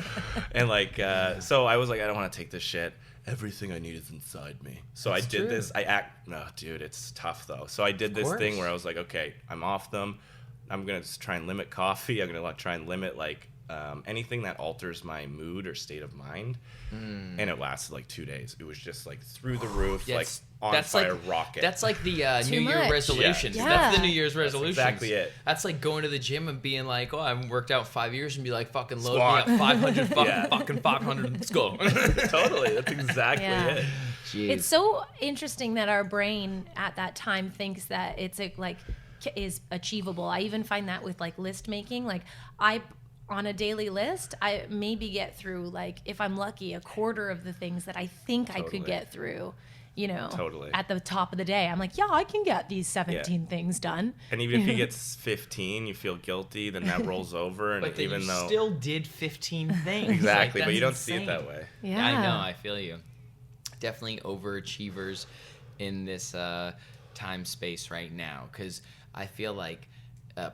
S2: And like, so I was like, I don't want to take this shit. Everything I need is inside me. So that's I did this. No, dude, it's tough though. So I did this thing where I was like, okay, I'm off them. I'm going to try and limit coffee. I'm going to try and limit like anything that alters my mood or state of mind. And it lasted like 2 days. It was just like through the roof, like on fire, like, rocket.
S1: That's like the New Year resolutions.
S4: Yeah.
S1: That's the New Year's resolutions.
S2: That's exactly it.
S1: That's like going to the gym and being like, I haven't worked out 5 years, and be like, fucking load me up 500, fucking 500, let's go.
S2: Totally, that's exactly it.
S4: Jeez. It's so interesting that our brain at that time thinks that it's is achievable. I even find that with like list making. Like, on a daily list, I maybe get through, like, if I'm lucky, a quarter of the things that I think I could get through, at the top of the day. I'm like, I can get these 17 things done.
S2: And even if you get 15, you feel guilty, then that rolls over. And
S1: but
S2: even though
S1: still did 15 things.
S2: Exactly,
S1: like,
S2: but you don't
S1: insane.
S2: see it that way.
S4: Yeah.
S1: I know, I feel you. Definitely overachievers in this time space right now, because I feel like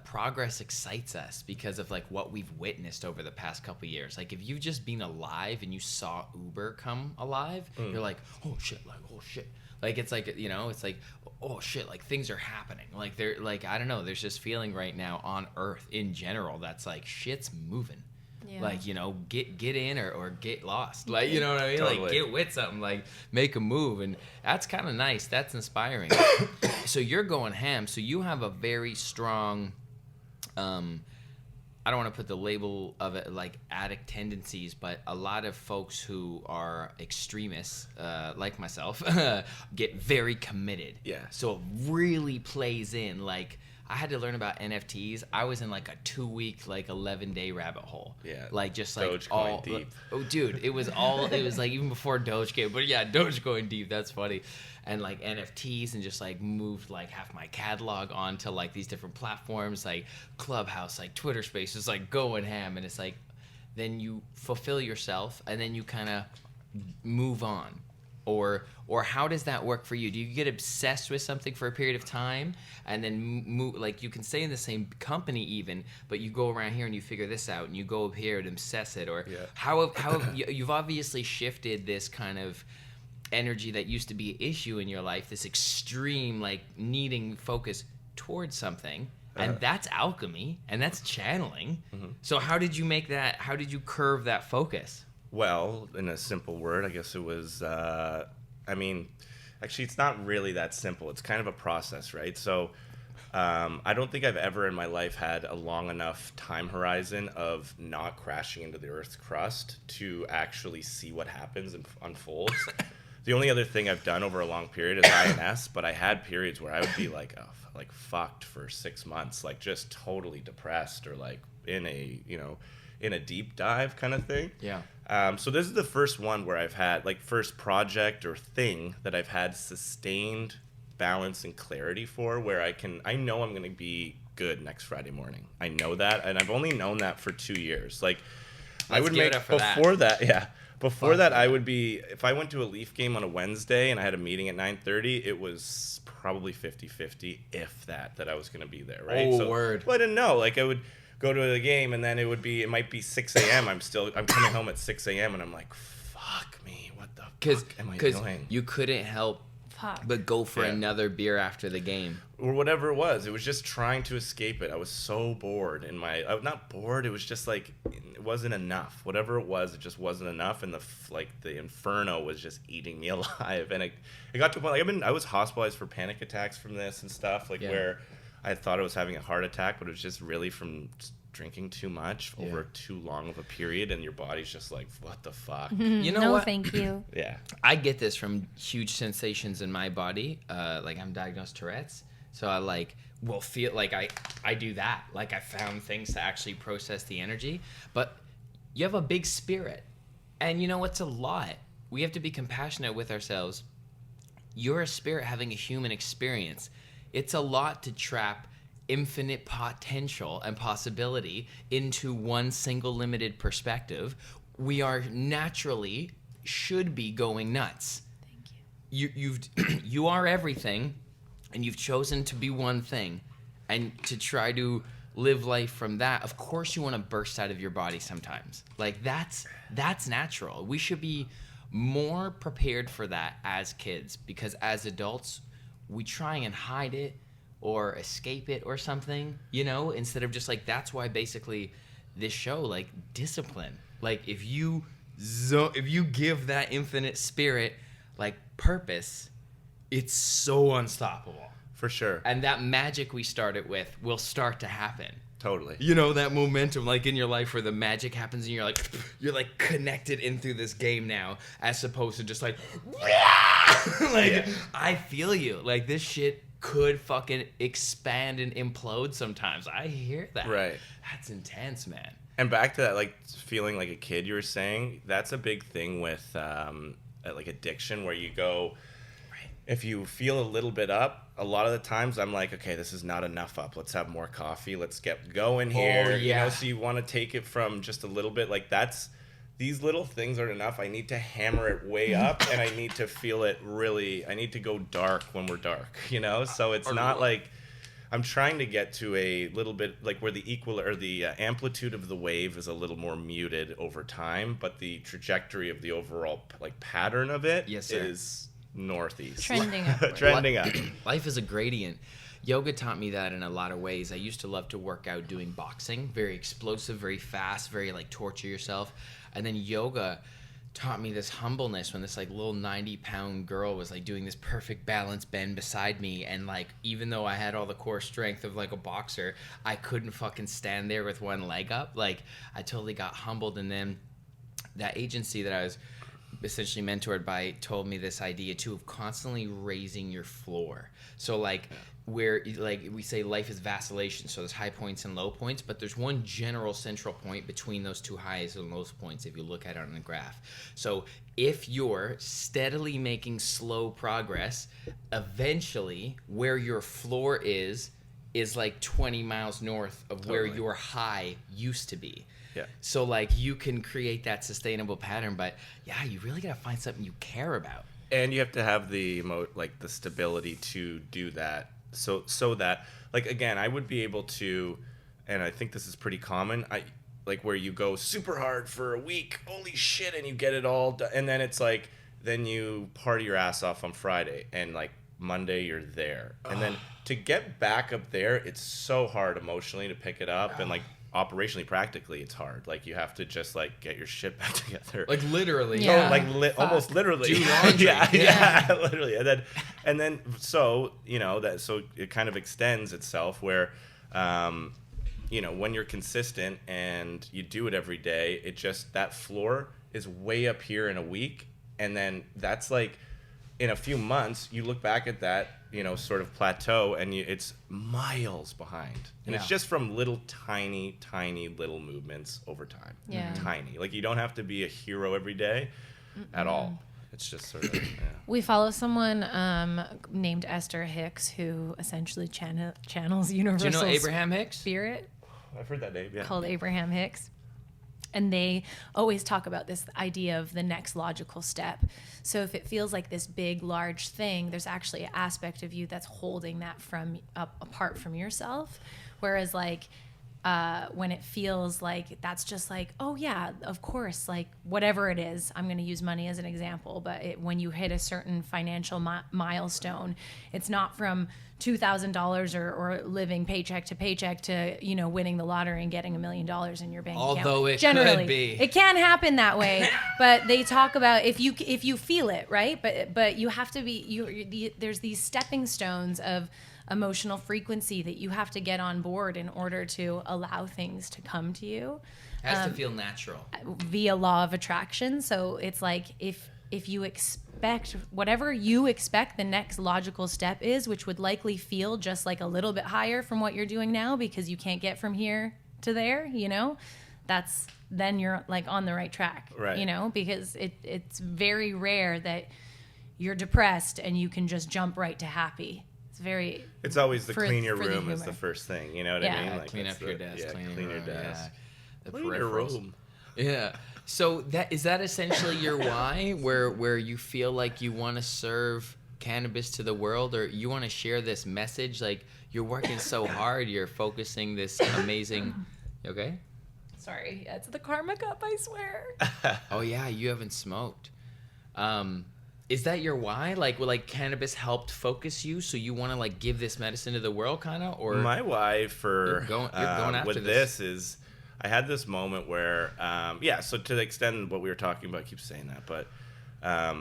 S1: progress excites us because of like what we've witnessed over the past couple years. Like, if you've just been alive and you saw Uber come alive, you're like, oh shit, like it's like, it's like, oh shit, like things are happening. Like, they're like, I don't know, there's this feeling right now on Earth in general that's like shit's moving. Yeah. Like, get in or get lost. Like, you know what I mean?
S2: Totally.
S1: Like, get with something, like make a move. And that's kind of nice. That's inspiring. So you're going ham. So you have a very strong, I don't want to put the label of it like addict tendencies, but a lot of folks who are extremists, like myself, get very committed.
S2: Yeah.
S1: So it really plays in. Like, I had to learn about NFTs. I was in like a 2-week, like 11-day rabbit hole.
S2: Yeah.
S1: Like, just like
S2: Dogecoin deep.
S1: Oh, dude, it was like even before Doge came. But yeah, Doge going deep. That's funny. And like NFTs, and just like moved like half my catalog onto like these different platforms, like Clubhouse, like Twitter Spaces, like going ham. And it's like, then you fulfill yourself and then you kind of move on. Or how does that work for you? Do you get obsessed with something for a period of time and then move, like you can stay in the same company even, but you go around here and you figure this out and you go up here and obsess it? Or how you've obviously shifted this kind of energy that used to be an issue in your life, this extreme like needing focus towards something, and that's alchemy and that's channeling. So how did you make that? How did you curve that focus?
S2: Well, in a simple word, I guess it was, actually, it's not really that simple. It's kind of a process, right? So I don't think I've ever in my life had a long enough time horizon of not crashing into the Earth's crust to actually see what happens and unfolds. The only other thing I've done over a long period is INS, but I had periods where I would be like fucked for 6 months, like just totally depressed, or like in a deep dive kind of thing.
S1: Yeah.
S2: So this is the first one where I've had, like, first project or thing that I've had sustained balance and clarity for, where I know I'm going to be good next Friday morning. I know that, and I've only known that for 2 years. Like, I would make before that Before that, I would be, if I went to a Leaf game on a Wednesday and I had a meeting at 9:30, it was probably 50-50, if that I was going to be there, right?
S1: Oh, word.
S2: Well, I didn't know. Like, I would go to the game, and then it might be 6 a.m. I'm coming home at 6 a.m., and I'm like, fuck me, what the fuck am I doing?
S1: Because you couldn't help but go for another beer after the game.
S2: Or whatever it was. It was just trying to escape it. I was so bored not bored, it was just like, it wasn't enough. Whatever it was, it just wasn't enough, and the inferno was just eating me alive. And it got to a point, like, I was hospitalized for panic attacks from this and stuff, like where I thought I was having a heart attack, but it was just really from drinking too much over too long of a period, and your body's just like, what the fuck?
S1: You know
S4: no,
S1: what?
S4: thank you.
S2: Yeah.
S1: I get this from huge sensations in my body. Like, I'm diagnosed Tourette's, so I will feel like I do that. Like, I found things to actually process the energy. But you have a big spirit, and you know, it's a lot. We have to be compassionate with ourselves. You're a spirit having a human experience. It's a lot to trap infinite potential and possibility into one single limited perspective. We are naturally should be going nuts.
S4: Thank you.
S1: You are everything, and you've chosen to be one thing, and to try to live life from that. Of course, you want to burst out of your body sometimes. Like, that's natural. We should be more prepared for that as kids, because as adults, we try and hide it or escape it or something, you know, instead of just like, that's why basically this show, like, discipline. Like, if you give that infinite spirit, like, purpose, it's so unstoppable.
S2: For sure.
S1: And that magic we started with will start to happen.
S2: Totally.
S1: You know, that momentum, like, in your life where the magic happens and you're like connected in through this game now, as opposed to just like, I feel you. Like, this shit could fucking expand and implode sometimes. I hear that.
S2: Right.
S1: That's intense, man.
S2: And back to that, like, feeling like a kid you were saying, that's a big thing with, like, addiction, where you go, if you feel a little bit up, a lot of the times I'm like, okay, this is not enough up. Let's have more coffee. Let's get going here.
S1: Oh, yeah.
S2: You know, so you want to take it from just a little bit. Like, these little things aren't enough. I need to hammer it way up, and I need to feel it really. I need to go dark when we're dark, you know? So it's not like I'm trying to get to a little bit like where the amplitude of the wave is a little more muted over time, but the trajectory of the overall, like, pattern of it is northeast.
S4: Trending up.
S2: Trending up.
S1: Life is a gradient. Yoga taught me that in a lot of ways. I used to love to work out doing boxing, very explosive, very fast, very, like, torture yourself. And then yoga taught me this humbleness when this, like, little 90-pound girl was, like, doing this perfect balance bend beside me. And, like, even though I had all the core strength of, like, a boxer, I couldn't fucking stand there with one leg up. Like, I totally got humbled. And then that agency that I was essentially mentored by told me this idea too of constantly raising your floor. So, like, where, like, we say life is vacillation, so there's high points and low points, but there's one general central point between those two highs and lows points if you look at it on the graph. So if you're steadily making slow progress, eventually where your floor is like 20 miles north of where your high used to be.
S2: Yeah.
S1: So, like, you can create that sustainable pattern, but yeah, you really gotta find something you care about.
S2: And you have to have the stability to do that. So that, like, again, I would be able to, and I think this is pretty common, like, where you go super hard for a week, holy shit, and you get it all done, and then it's like, then you party your ass off on Friday, and, like, Monday you're there. And then to get back up there, it's so hard emotionally to pick it up, and, like, operationally, practically, it's hard. Like, you have to just, like, get your shit back together.
S1: Like, literally.
S4: Yeah.
S2: Like, almost literally.
S1: Do laundry.
S2: yeah, literally. And then, so, you know, so it kind of extends itself where, you know, when you're consistent and you do it every day, it just, that floor is way up here in a week. And then that's like, in a few months, you look back at that, you know, sort of plateau, and it's miles behind. And it's just from little tiny little movements over time.
S4: Yeah.
S2: Tiny. Like, you don't have to be a hero every day at all. It's just sort of,
S4: We follow someone named Esther Hicks, who essentially channels
S1: Do
S4: universal
S1: you know Abraham Hicks?
S4: spirit,
S2: I've heard that name, yeah.
S4: called Abraham Hicks. And they always talk about this idea of the next logical step. So if it feels like this big, large thing, there's actually an aspect of you that's holding that apart from yourself. Whereas like, when it feels like that's just like, oh yeah, of course, like whatever it is, I'm going to use money as an example, but when you hit a certain financial milestone, it's not from $2,000 or living paycheck to paycheck to, you know, winning the lottery and getting $1 million in your bank account.
S1: Although it
S4: Generally,
S1: could be.
S4: it can happen that way, but they talk about if you feel it, right? But you have to be, there's these stepping stones of emotional frequency that you have to get on board in order to allow things to come to you.
S1: It has to feel natural.
S4: Via law of attraction. So it's like if you expect whatever you expect the next logical step is, which would likely feel just like a little bit higher from what you're doing now because you can't get from here to there, you know, then you're like on the right track,
S2: right.
S4: You know, because it's very rare that you're depressed and you can just jump right to happy.
S2: It's always the clean your
S4: for the
S2: room is
S4: humor.
S2: the first thing, you know what
S4: Yeah.
S2: I mean? Like
S1: Clean up your desk.
S2: Yeah, clean your desk.
S1: The
S2: Clean your
S1: peripherals.
S2: room.
S1: Yeah. So is that essentially your why, where you feel like you want to serve cannabis to the world, or you want to share this message? Like you're working so hard, you're focusing this amazing. You okay?
S4: Sorry, it's the karma cup, I swear.
S1: Oh yeah, you haven't smoked. Is that your why? Like cannabis helped focus you, so you want to like give this medicine to the world, kind of? Or
S2: my why for
S1: you're going after
S2: with this is, I had this moment where, so to the extent what we were talking about, I keep saying that, but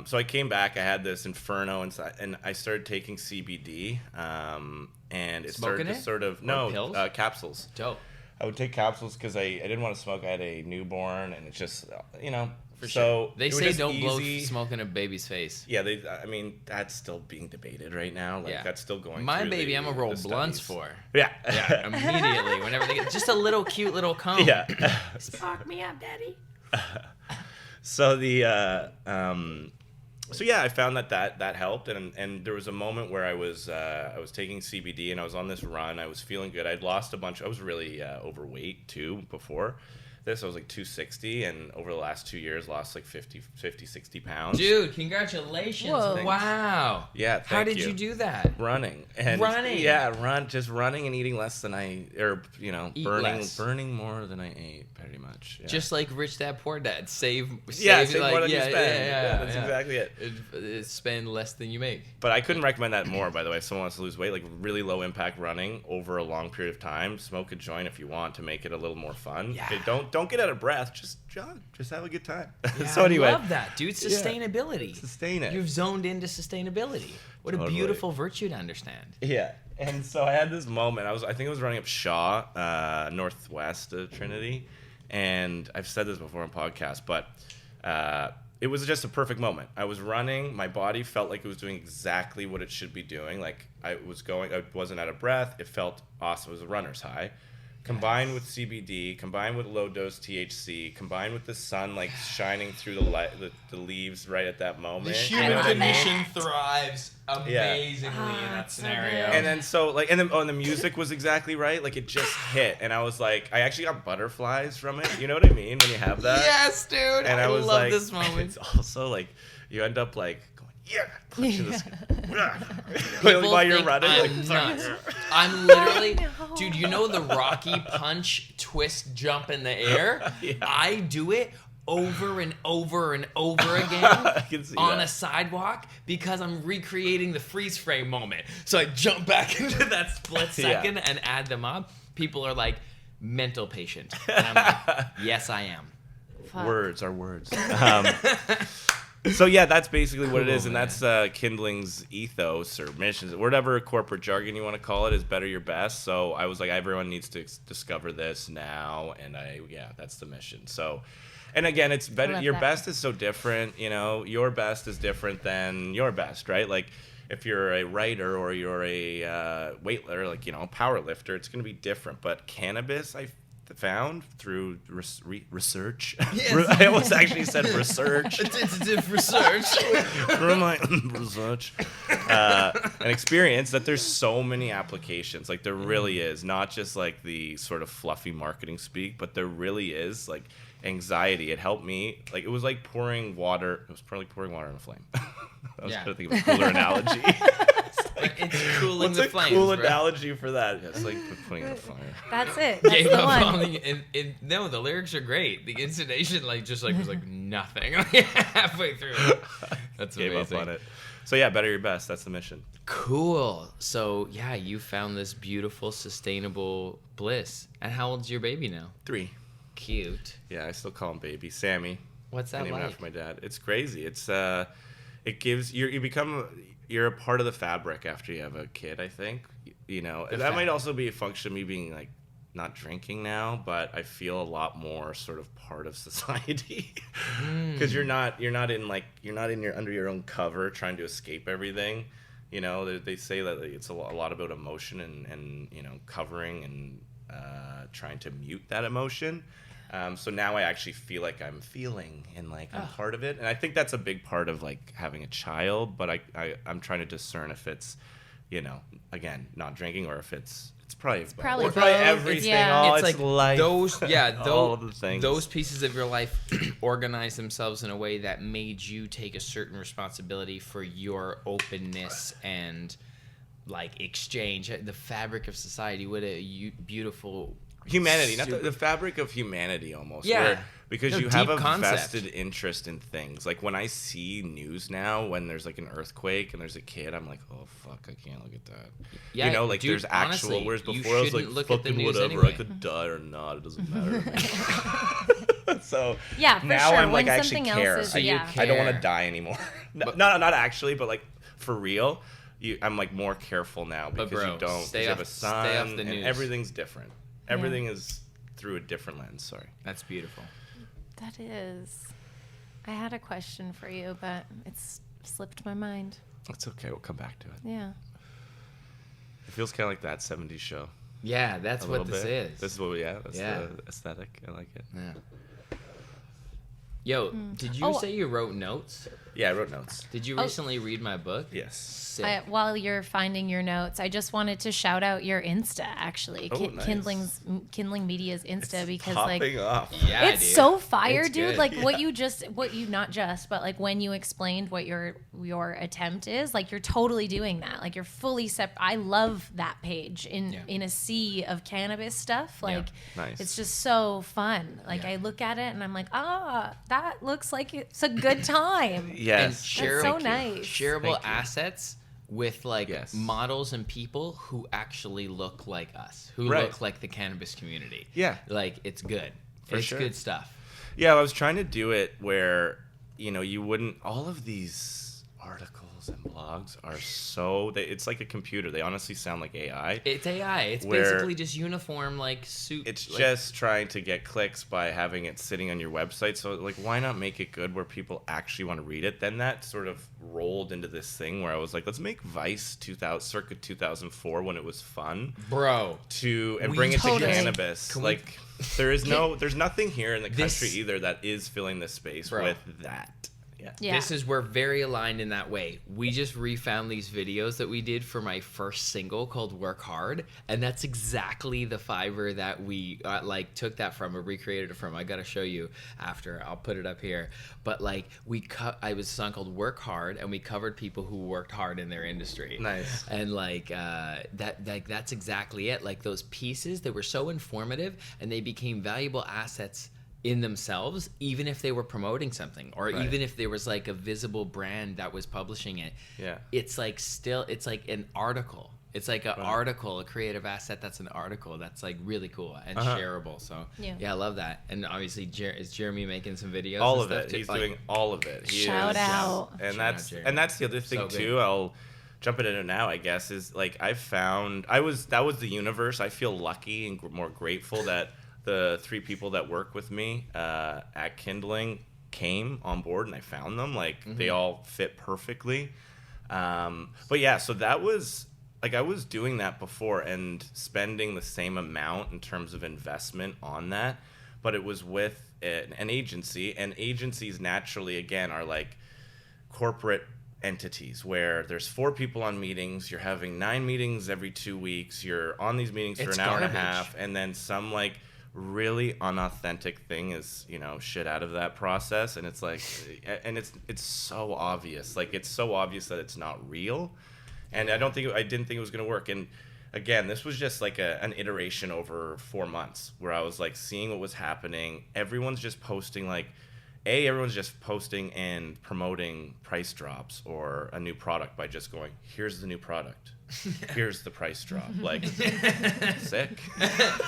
S2: so I came back, I had this inferno inside, and I started taking CBD, and it
S1: Smoking
S2: started to
S1: it?
S2: sort of,
S1: Or
S2: no,
S1: pills?
S2: Capsules.
S1: Dope.
S2: I would take capsules because I didn't want to smoke. I had a newborn, and it's just, you know,
S1: For
S2: so
S1: sure. They
S2: it was
S1: say
S2: just
S1: don't blow
S2: easy.
S1: smoke in a baby's face.
S2: Yeah, I mean, that's still being debated right now. Like,
S1: Yeah.
S2: that's still going
S1: My
S2: through
S1: baby,
S2: the,
S1: I'm gonna roll
S2: the
S1: blunts
S2: studies.
S1: for.
S2: Yeah.
S1: Yeah, immediately. Whenever they get just a little cute little cone.
S2: Yeah.
S4: Spark me up, daddy.
S2: So so yeah, I found that helped, and there was a moment where I was taking CBD and I was on this run. I was feeling good. I'd lost a bunch. I was really overweight too before this. I was like 260, and over the last 2 years lost like 50, 60 pounds.
S1: Dude, congratulations.
S4: Whoa.
S1: Wow.
S2: Yeah,
S1: How
S2: thank
S1: did you
S2: you.
S1: do that?
S2: Running. Yeah, just running and eating less than eat
S1: less.
S2: burning more than I ate, pretty much. Yeah.
S1: Just like Rich Dad Poor Dad. Save
S2: save
S1: like,
S2: more than you
S1: yeah,
S2: spend.
S1: Yeah,
S2: That's exactly it.
S1: Spend less than you make.
S2: But I couldn't recommend that more, by the way. If someone wants to lose weight, like really low impact running over a long period of time, smoke a joint if you want to make it a little more fun.
S1: Yeah.
S2: Okay, don't get out of breath. Just jog. Just have a good time.
S1: Yeah,
S2: So anyway,
S1: I love that, dude. Sustainability.
S2: Sustain it.
S1: You've zoned into sustainability. What a
S2: Totally.
S1: beautiful virtue to understand.
S2: Yeah. And so I had this moment. I think I was running up Shaw, northwest of Trinity, and I've said this before on podcasts, but it was just a perfect moment. I was running. My body felt like it was doing exactly what it should be doing. Like I wasn't out of breath. It felt awesome. It was a runner's high. Combined with CBD, combined with low dose THC, combined with the sun like shining through the leaves right at that moment.
S1: The
S2: You know
S1: human
S2: what I mean?
S1: condition thrives amazingly in that
S4: so
S1: scenario.
S4: good.
S2: And then the music was exactly right. Like it just hit, and I was like, I actually got butterflies from it. You know what I mean when you have that?
S1: Yes, dude.
S2: And I was
S1: love
S2: like,
S1: this moment.
S2: It's also like you end up like going, yeah, punching this
S1: People
S2: while you're
S1: think
S2: running.
S1: I'm
S2: like,
S1: nuts. I'm literally,
S4: No.
S1: dude. You know the Rocky punch, twist, jump in the air.
S2: Yeah.
S1: I do it over and over and over again
S2: I can see
S1: on
S2: that.
S1: a sidewalk because I'm recreating the freeze frame moment. So I jump back into that split second and add them up. People are like, mental patient. And I'm like, yes, I am.
S4: Fuck.
S2: Words are words. So yeah, that's basically what it
S1: Cool,
S2: is, and
S1: man.
S2: that's Kindling's ethos or missions, whatever corporate jargon you want to call it, is better your best. So I was like, everyone needs to discover this now, and that's the mission. So, and again, it's better.
S4: love
S2: Your
S4: that.
S2: best is so different. You know, your best is different than your best, right? Like if you're a writer or you're a weightlifter, like a power lifter, it's going to be different. But cannabis, I found through research.
S1: Yes.
S2: I almost actually said research.
S1: Research.
S2: Through my research. An experience that there's so many applications. Like there really is, not just like the sort of fluffy marketing speak, but there really is like anxiety. It helped me. Like it was like pouring water. It was probably pouring water on a flame. I was trying to think of a cooler analogy.
S1: It's cooling
S2: What's
S1: the
S2: a
S1: flames,
S2: cool
S1: bro.
S2: analogy for that? Yeah, it's like putting in a fire.
S4: That's it. That's
S1: Gave
S4: the
S1: up
S4: one.
S1: on the, no, the lyrics are great. The intonation was like nothing halfway through. That's
S2: Gave
S1: amazing.
S2: up on it. So yeah, better your best. That's the mission.
S1: Cool. So yeah, you found this beautiful, sustainable bliss. And how old's your baby now?
S2: 3.
S1: Cute.
S2: Yeah, I still call him baby Sammy.
S1: What's that
S2: I named him
S1: like?
S2: after my dad. It's crazy. It's it gives you're a part of the fabric after you have a kid. I think that might also be a function of me being like not drinking now, but I feel a lot more sort of part of society because you're not under your own cover trying to escape everything. They say that it's a lot about emotion and covering and trying to mute that emotion. So now I actually feel like I'm feeling and like I'm part of it. And I think that's a big part of like having a child, but I'm trying to discern if it's, again, not drinking or if it's probably
S4: probably
S2: it's probably
S4: both.
S2: everything.
S4: Yeah.
S2: Oh,
S1: It's
S2: it's
S1: like
S2: life. all of the things.
S1: Those pieces of your life organize themselves in a way that made you take a certain responsibility for your openness and like exchange, the fabric of society. What a beautiful
S2: humanity, not the fabric of humanity almost.
S1: Yeah.
S2: Because
S1: No,
S2: you have
S1: deep
S2: a
S1: concept.
S2: vested interest in things. Like when I see news now, when there's like an earthquake and there's a kid, I'm like, oh fuck, I can't look at that.
S1: Yeah,
S2: like
S1: dude,
S2: there's actual.
S1: honestly,
S2: Whereas
S1: you
S2: before I was like,
S1: shouldn't look at the
S2: fucking
S1: news
S2: whatever,
S1: anyway.
S2: I could die or not, it doesn't matter. So
S4: Yeah, for
S2: now
S4: sure.
S2: I'm like,
S4: When
S2: I actually
S4: something
S2: care.
S4: else is,
S1: You
S4: yeah.
S2: I don't want to
S1: care.
S2: die anymore. Not actually, but like for real. I'm like more careful now because
S1: bro,
S2: you don't.
S1: stay
S2: You have a
S1: off- stay off
S2: son,
S1: the
S2: and
S1: news.
S2: everything's different. Everything is through a different lens. Sorry.
S1: That's beautiful.
S4: That is. I had a question for you, but it's slipped my mind.
S2: That's okay. We'll come back to it.
S4: Yeah.
S2: It feels kind of like that 70s show.
S1: Yeah, that's
S2: A
S1: what
S2: little
S1: this
S2: bit.
S1: is.
S2: This is what that's
S1: Yeah.
S2: the aesthetic. I like it.
S1: Yeah. Yo, did you
S4: Oh.
S1: say you wrote notes?
S2: Yeah, I wrote notes.
S1: Did you
S4: Oh.
S1: recently read my book?
S2: Yes.
S1: Sick.
S4: While you're finding your notes, I just wanted to shout out your Insta, actually.
S2: Oh, nice.
S4: Kindling Media's Insta, because
S2: Popping
S4: like
S2: off.
S1: Yeah,
S4: it's
S1: dude.
S4: so fire,
S1: It's
S4: dude.
S1: good.
S4: Like what you not just, but like when you explained what your attempt is, like you're totally doing that. Like you're fully I love that page in a sea of cannabis stuff. Like
S2: Nice.
S4: it's just so fun. Like I look at it and I'm like, that looks like it's a good time.
S2: Yes.
S1: shareable,
S4: so nice.
S1: Shareable
S2: Thank you.
S1: assets with like
S2: Yes.
S1: models and people who actually look like us, who
S2: Right.
S1: look like the cannabis community.
S2: Yeah.
S1: Like it's good.
S2: For
S1: it's
S2: sure.
S1: good stuff.
S2: Yeah, I was trying to do it where, you wouldn't. All of these articles and blogs are it's like a computer. They honestly sound like AI.
S1: It's AI. It's
S2: Where-
S1: basically just uniform like soup.
S2: It's
S1: like,
S2: just trying to get clicks by having it sitting on your website. So, like, why not make it good where people actually want to read it? Then that sort of rolled into this thing where I was like, let's make Vice circa 2004 when it was fun
S1: bro.
S2: and
S1: We
S2: bring it to
S4: totally-
S2: cannabis.
S1: Can we-
S2: Like, there's nothing here in the
S1: This-
S2: country either that is filling this space
S1: Bro.
S2: with that. Yeah.
S4: Yeah.
S1: This is we're very aligned in that way. We just refound these videos that we did for my first single called "Work Hard," and that's exactly the fiber that we took that from or recreated it from. I gotta show you after. I'll put it up here. But like I was a song called "Work Hard," and we covered people who worked hard in their industry.
S2: Nice.
S1: And that's exactly it. Like those pieces that were so informative, and they became valuable assets in themselves, even if they were promoting something or
S2: Right.
S1: even if there was like a visible brand that was publishing it.
S2: Yeah.
S1: It's like an article. It's like an article, a creative asset that's an article that's like really cool and shareable. So
S4: Yeah.
S1: I love that. And obviously is Jeremy making some videos?
S2: All
S1: and
S2: of
S1: stuff
S2: it.
S1: too?
S2: He's
S1: Like,
S2: doing all of it.
S4: Shout out.
S2: And
S1: Shout out, Jeremy.
S2: that's the other thing
S1: So good.
S2: too. I'll jump into it now, I guess, is like that was the universe. I feel lucky and more grateful that the 3 people that work with me at Kindling came on board and I found them. Like they all fit perfectly. But yeah, so that was like I was doing that before and spending the same amount in terms of investment on that, but it was with an agency, and agencies naturally, again, are like corporate entities where there's 4 people on meetings, you're having 9 meetings every 2 weeks, you're on these meetings for an hour and a half, and then some like really unauthentic thing is, you know, shit out of that process, and it's like, and it's so obvious, like it's so obvious that it's not real, and I didn't think it was going to work. And again, this was just like an iteration over 4 months where I was like seeing what was happening. Everyone's just posting like, everyone's just posting and promoting price drops or a new product by just going, here's the new product. Here's the price drop. Like, sick.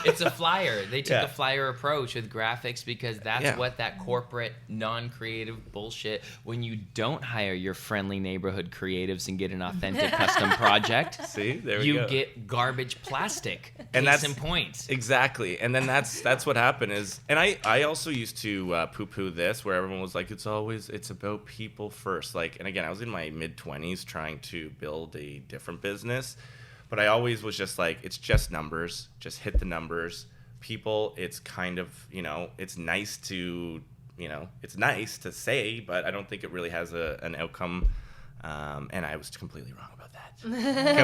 S1: It's a flyer. They took a flyer approach with graphics because that's what that corporate, non-creative bullshit. When you don't hire your friendly neighborhood creatives and get an authentic custom project,
S2: see, there we
S1: you
S2: go.
S1: get garbage plastic.
S2: And
S1: Case
S2: that's
S1: in point.
S2: Exactly. And then that's what happened is, and I also used to poo-poo this where everyone was like, it's about people first. Like, and again, I was in my mid-20s trying to build a different business. But I always was just like, it's just numbers, just hit the numbers. People, it's kind of, you know, it's nice to say, but I don't think it really has an outcome. And I was completely wrong about that.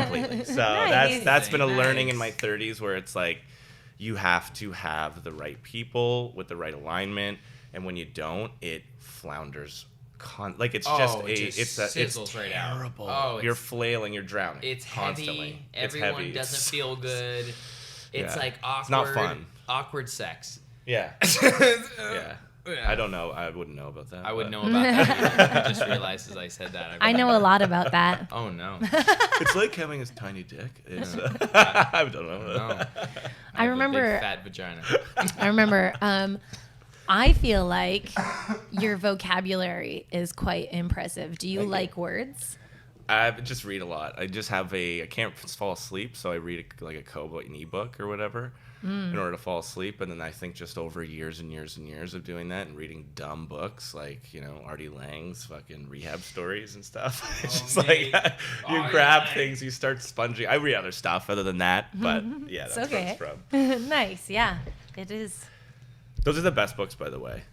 S2: Completely. So
S4: Nice.
S2: that's been a learning
S1: Nice.
S2: in my 30s where it's like, you have to have the right people with the right alignment. And when you don't, it flounders. It's
S1: sizzles right out.
S2: terrible.
S1: Oh,
S2: You're flailing, you're drowning.
S1: It's
S2: constantly.
S1: heavy.
S2: It's
S1: Everyone
S2: heavy.
S1: doesn't
S2: It's
S1: feel good. It's
S2: Yeah.
S1: like awkward.
S2: It's not fun.
S1: Awkward sex.
S2: Yeah. Yeah. I don't know. I wouldn't know about that.
S1: I would
S2: but-
S1: know about that. I just realized as I said that.
S4: I know a lot about that.
S1: Oh no.
S2: It's like having a tiny dick. It's, I don't know.
S1: No.
S4: I
S1: have a
S4: remember-
S1: big fat vagina.
S4: I remember. I feel like your vocabulary is quite impressive. Do you like words?
S2: I just read a lot. I just have I can't fall asleep, so I read a Kobo, an ebook or whatever in order to fall asleep. And then I think just over years and years and years of doing that and reading dumb books like, you know, Artie Lang's fucking rehab stories and stuff. It's just
S1: mate.
S2: like you
S1: Artie
S2: grab
S1: Lang.
S2: things, you start sponging. I read other stuff other than that, but yeah, that's
S4: It's
S2: where
S4: okay.
S2: it's from.
S4: Nice. Yeah, it is.
S2: Those are the best books, by the way.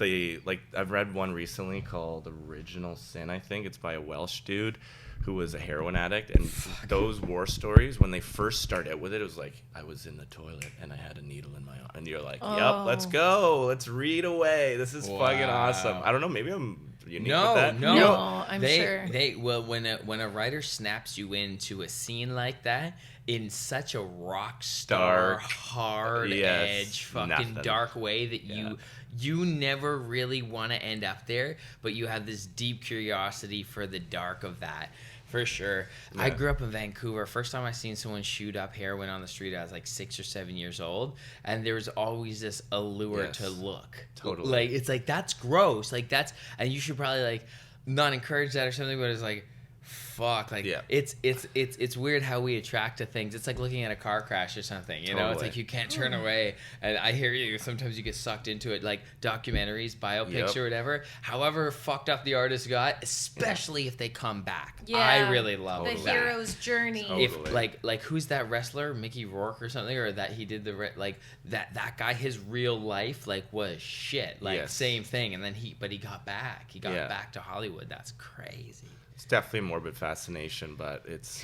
S2: I've read one recently called Original Sin, I think. It's by a Welsh dude who was a heroin addict. And those war stories, when they first start out with it, it was like, I was in the toilet and I had a needle in my arm. And you're like, yep, let's go. Let's read away. This is fucking awesome. I don't know. Maybe I'm unique with that.
S4: No, I'm sure.
S1: When a writer snaps you into a scene like that, in such a rock star,
S2: Dark.
S1: hard
S2: Yes,
S1: edge, fucking
S2: nothing.
S1: dark way that you never really want to end up there, but you have this deep curiosity for the dark of that. For sure.
S2: Yeah.
S1: I grew up in Vancouver. First time I seen someone shoot up heroin on the street, I was like 6 or 7 years old. And there was always this allure
S2: Yes.
S1: to look.
S2: Totally.
S1: Like, it's like, that's gross. Like, and you should probably, like, not encourage that or something, but it's like, fuck. Like,
S2: Yeah.
S1: it's weird how we attract to things. It's like looking at a car crash or something, you know? It's
S2: Totally.
S1: like you can't turn away. And I hear you. Sometimes you get sucked into it, like documentaries, biopics
S2: Yep.
S1: or whatever. However fucked up the artist got, especially if they come back.
S4: Yeah,
S1: I really love
S4: the
S1: that.
S4: hero's journey.
S2: Totally.
S1: If like who's that wrestler, Mickey Rourke or something, or that he did that guy, his real life was shit,
S2: Yes.
S1: same thing, and then he got back,
S2: Yeah.
S1: back to Hollywood. That's crazy.
S2: It's definitely a morbid fascination, but it's,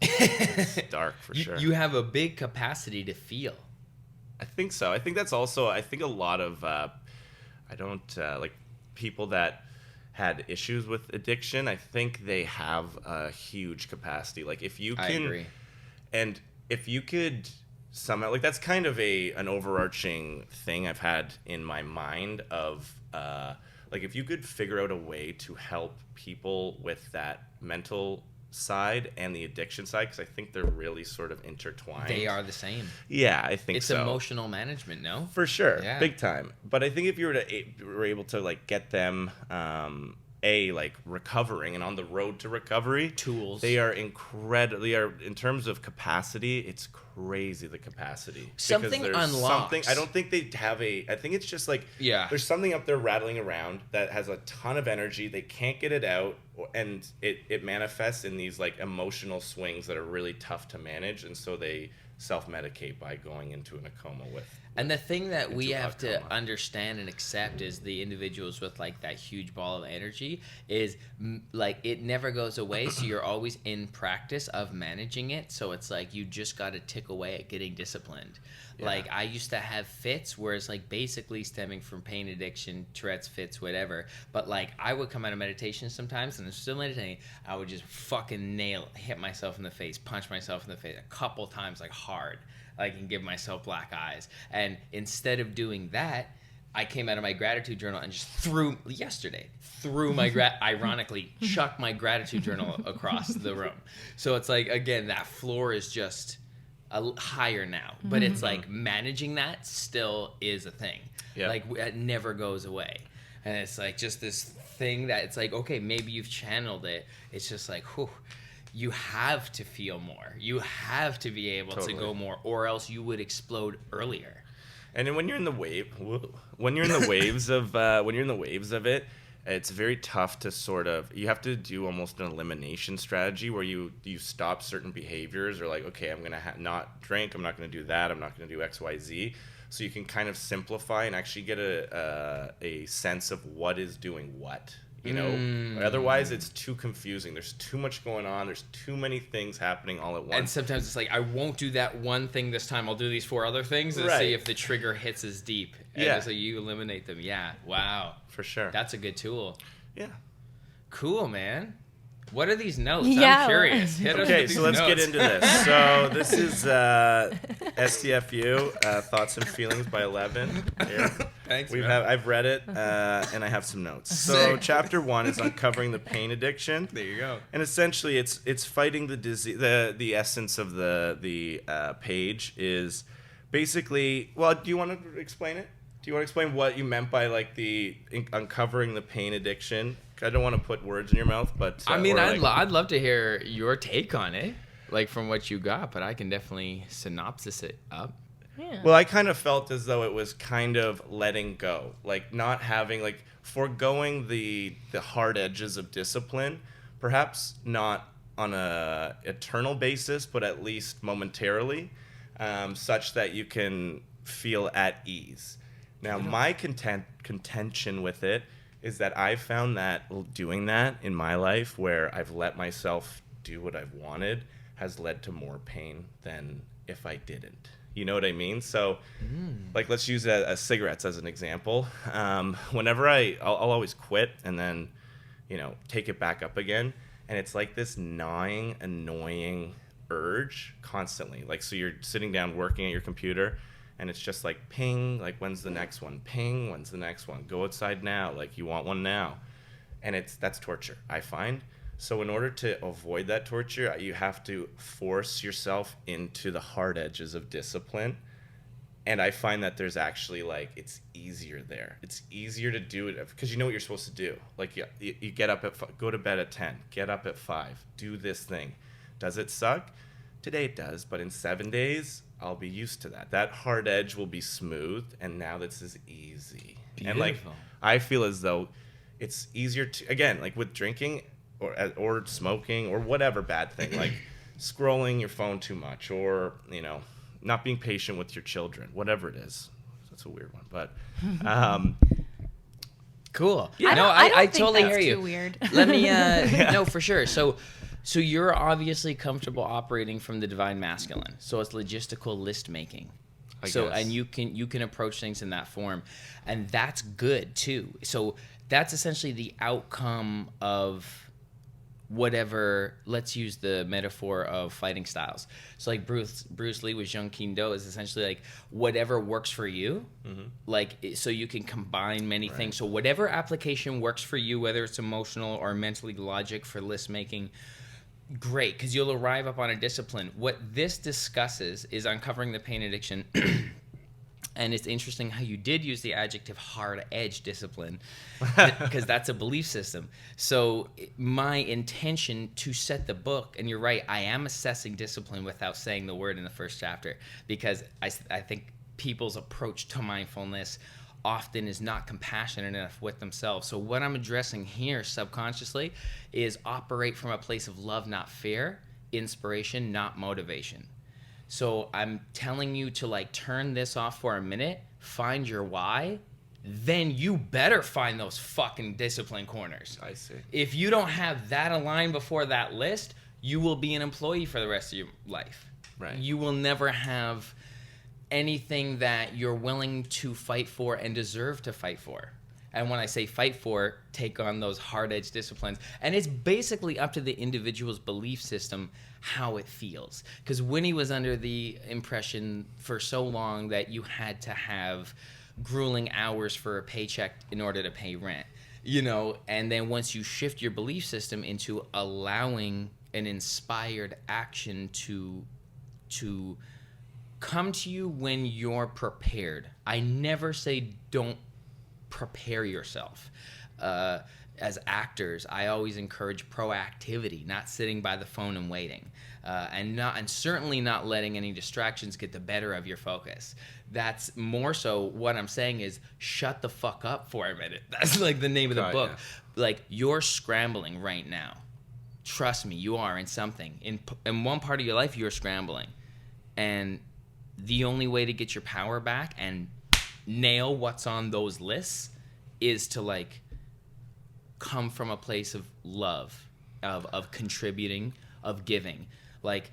S2: it's dark for sure.
S1: You have a big capacity to feel.
S2: I think so. I think that's also, I think a lot of, people that had issues with addiction, I think they have a huge capacity. Like if you can,
S1: I agree.
S2: and if you could somehow, like that's kind of an overarching thing I've had in my mind of, like if you could figure out a way to help people with that mental side and the addiction side, because I think they're really sort of intertwined.
S1: They are the same.
S2: Yeah, I think
S1: It's
S2: so.
S1: emotional management, no?
S2: For sure,
S1: Yeah.
S2: big time. But I think if you were able to like get them, recovering and on the road to recovery,
S1: Tools.
S2: they are incredibly. In terms of capacity, it's crazy the capacity.
S1: Something
S2: Because there's
S1: unlocks.
S2: something. I don't think they have I think it's just like
S1: Yeah.
S2: there's something up there rattling around that has a ton of energy. They can't get it out. and it manifests in these like emotional swings that are really tough to manage, and so they self-medicate by going into a coma with.
S1: And the thing that we
S2: into a
S1: have to
S2: coma.
S1: understand and accept is the individuals with like that huge ball of energy is like it never goes away. So you're always in practice of managing it. So it's like you just got to tick away at getting disciplined.
S2: Yeah.
S1: Like I used to have fits where it's like basically stemming from pain addiction, Tourette's fits, whatever. But like I would come out of meditation sometimes and I'm still meditating. I would just fucking hit myself in the face, punch myself in the face a couple times like hard. Like and give myself black eyes. And instead of doing that, I came out of my gratitude journal and just threw ironically chucked my gratitude journal across the room. So it's like, again, that floor is just higher now, but it's like managing that still is a thing.
S2: Yeah.
S1: Like it never goes away. And it's like just this thing that it's like, okay, maybe you've channeled it. It's just like, whew. You have to feel more. You have to be able to go more, or else you would explode earlier.
S2: And then when you're in the waves of it, it's very tough to sort of. You have to do almost an elimination strategy where you stop certain behaviors, or like, okay, I'm gonna not drink. I'm not gonna do that. I'm not gonna do X, Y, Z. So you can kind of simplify and actually get a sense of what is doing what. You know, otherwise it's too confusing. There's too much going on. There's too many things happening all at once.
S1: And sometimes it's like, I won't do that one thing this time. I'll do these 4 other things and see if the trigger hits as deep. And so you eliminate them. Yeah. Wow.
S2: For sure.
S1: That's a good tool.
S2: Yeah.
S1: Cool, man. What are these notes?
S4: Yeah.
S1: I'm curious.
S2: Okay, so let's get into this. So this is STFU, Thoughts and Feelings by Ellevan. Here.
S1: Thanks,
S2: I've read it, and I have some notes. So
S1: Sick.
S2: chapter 1 is uncovering the pain addiction.
S1: There you go.
S2: And essentially, it's fighting the disease. The essence of the page is basically. Well, do you want to explain it? Do you want to explain what you meant by like the uncovering the pain addiction? I don't want to put words in your mouth, but
S1: I mean, I'd love to hear your take on it, like from what you got, but I can definitely synopsis it up.
S4: Yeah.
S2: Well, I kind of felt as though it was kind of letting go, like not having, like foregoing the hard edges of discipline, perhaps not on a eternal basis, but at least momentarily, such that you can feel at ease. Now, my contention with it is that I've found that doing that in my life, where I've let myself do what I've wanted, has led to more pain than if I didn't. You know what I mean? So, like, let's use cigarettes as an example. Whenever I'll always quit and then, take it back up again. And it's like this gnawing, annoying urge constantly. Like, so you're sitting down working at your computer, and it's just like, ping, like, when's the next one? Ping, when's the next one? Go outside now, like, you want one now. And that's torture, I find. So in order to avoid that torture, you have to force yourself into the hard edges of discipline. And I find that there's actually, like, it's easier there. It's easier to do it because you know what you're supposed to do. Like, you get up go to bed at 10, get up at 5, do this thing. Does it suck? Today it does, but in 7 days, I'll be used to that. That hard edge will be smooth, and now this is easy.
S1: Beautiful.
S2: And, like, I feel as though it's easier to, again, like with drinking or smoking or whatever bad thing, like scrolling your phone too much or, not being patient with your children, whatever it is. That's a weird one, but
S1: cool.
S4: Yeah.
S1: I
S4: think
S1: totally
S4: that's
S1: hear you.
S4: too weird.
S1: Let me no, for sure. So you're obviously comfortable operating from the divine masculine. So it's logistical list making.
S2: I
S1: So
S2: guess.
S1: and you can approach things in that form, and that's good too. So that's essentially the outcome of whatever. Let's use the metaphor of fighting styles. So like Bruce Lee with Jeet Kune Do is essentially like whatever works for you. Like so you can combine many things. So whatever application works for you, whether it's emotional or mentally logic for list making. Great, because you'll arrive up on a discipline. What this discusses is uncovering the pain addiction. And it's interesting how you did use the adjective hard edge discipline, because that's a belief system. So my intention to set the book, and you're right, I am assessing discipline without saying the word in the first chapter, because I think people's approach to mindfulness often is not compassionate enough with themselves. So what I'm addressing here subconsciously is operate from a place of love, not fear, inspiration, not motivation. So I'm telling you to like turn this off for a minute, find your why, then you better find those fucking discipline corners.
S2: I see.
S1: If you don't have that aligned before that list, you will be an employee for the rest of your life.
S2: Right.
S1: You will never have anything that you're willing to fight for and deserve to fight for. And when I say fight for, take on those hard-edged disciplines. And it's basically up to the individual's belief system how it feels. Because Winnie was under the impression for so long that you had to have grueling hours for a paycheck in order to pay rent. You know, and then once you shift your belief system into allowing an inspired action to come to you when you're prepared. I never say don't prepare yourself. As actors, I always encourage proactivity, not sitting by the phone and waiting, and certainly not letting any distractions get the better of your focus. That's more so what I'm saying is shut the fuck up for a minute. That's like the name of the book. Yeah. Like you're scrambling right now. Trust me, you are in something. In one part of your life, you're scrambling. And the only way to get your power back and nail what's on those lists is to like come from a place of love, of contributing, of giving. Like,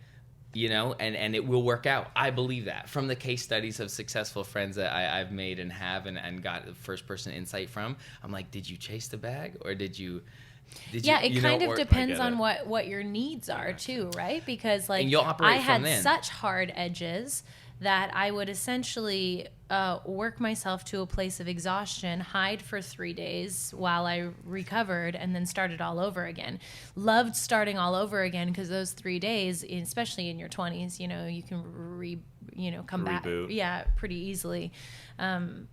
S1: you know, and it will work out. I believe that. From the case studies of successful friends that I've made and have and got first person insight from, I'm like, did you chase the bag or did you...
S4: Yeah, it kind of depends on what your needs are too, right? Because like I had such hard edges that I would essentially work myself to a place of exhaustion, hide for 3 days while I recovered, and then started all over again. Loved starting all over again because those 3 days, especially in your 20s, you know, you can come back, yeah, pretty easily.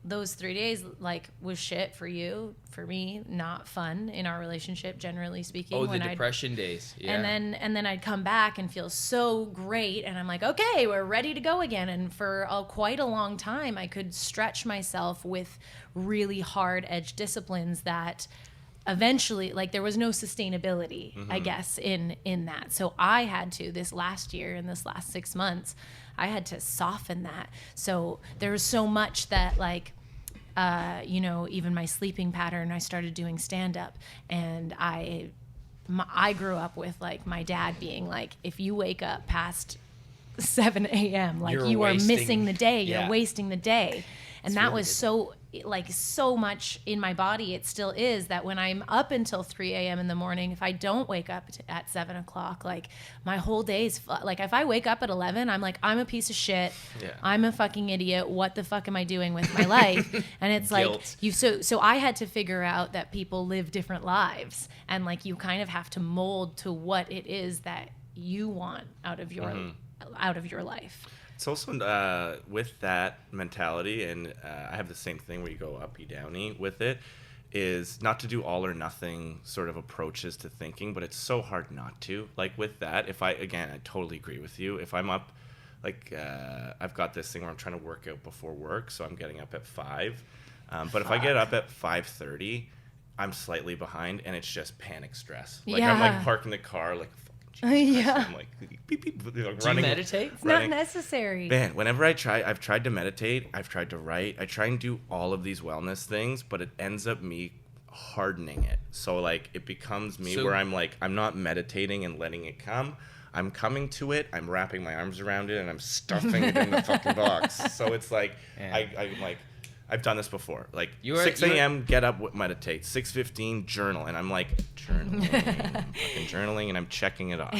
S4: Those 3 days like was shit for you, for me, not fun in our relationship, generally speaking.
S1: Oh, the depression days. Yeah.
S4: And then I'd come back and feel so great, and I'm like, okay, we're ready to go again. And for quite a long time, I could stretch myself with really hard edge disciplines that eventually, like, there was no sustainability, I guess, in that. So I had to, this last year, in this last 6 months, I had to soften that. So there was so much that, like, even my sleeping pattern, I started doing stand-up, and I grew up with, like, my dad being like, if you wake up past 7 a.m., like, you are missing the day, you're wasting the day. And that was so much in my body, it still is, that when I'm up until 3 a.m. in the morning, if I don't wake up at 7 o'clock, like, my whole day's, like, if I wake up at 11, I'm like, I'm a piece of shit. Yeah. I'm a fucking idiot. What the fuck am I doing with my life? And it's like, so I had to figure out that people live different lives. And, like, you kind of have to mold to what it is that you want out of your life.
S2: It's also with that mentality, and I have the same thing where you go uppy downy with it, is not to do all or nothing sort of approaches to thinking, but it's so hard not to. Like with that, I totally agree with you. If I'm up, like I've got this thing where I'm trying to work out before work, so I'm getting up at 5. But if I get up at 5:30, I'm slightly behind, and it's just panic stress. Like I'm like parking the car, like,
S4: yeah.
S2: I'm like, beep, beep, running.
S1: Do you meditate?
S4: It's not necessary.
S2: Man, whenever I've tried to meditate, I've tried to write, I try and do all of these wellness things, but it ends up me hardening it. So like it becomes me where I'm like, I'm not meditating and letting it come. I'm coming to it, I'm wrapping my arms around it, and I'm stuffing it in the fucking box. So it's like, I'm like, I've done this before. Like 6 a.m., get up, meditate. 6:15, journal. And I'm like, journaling, and I'm checking it off.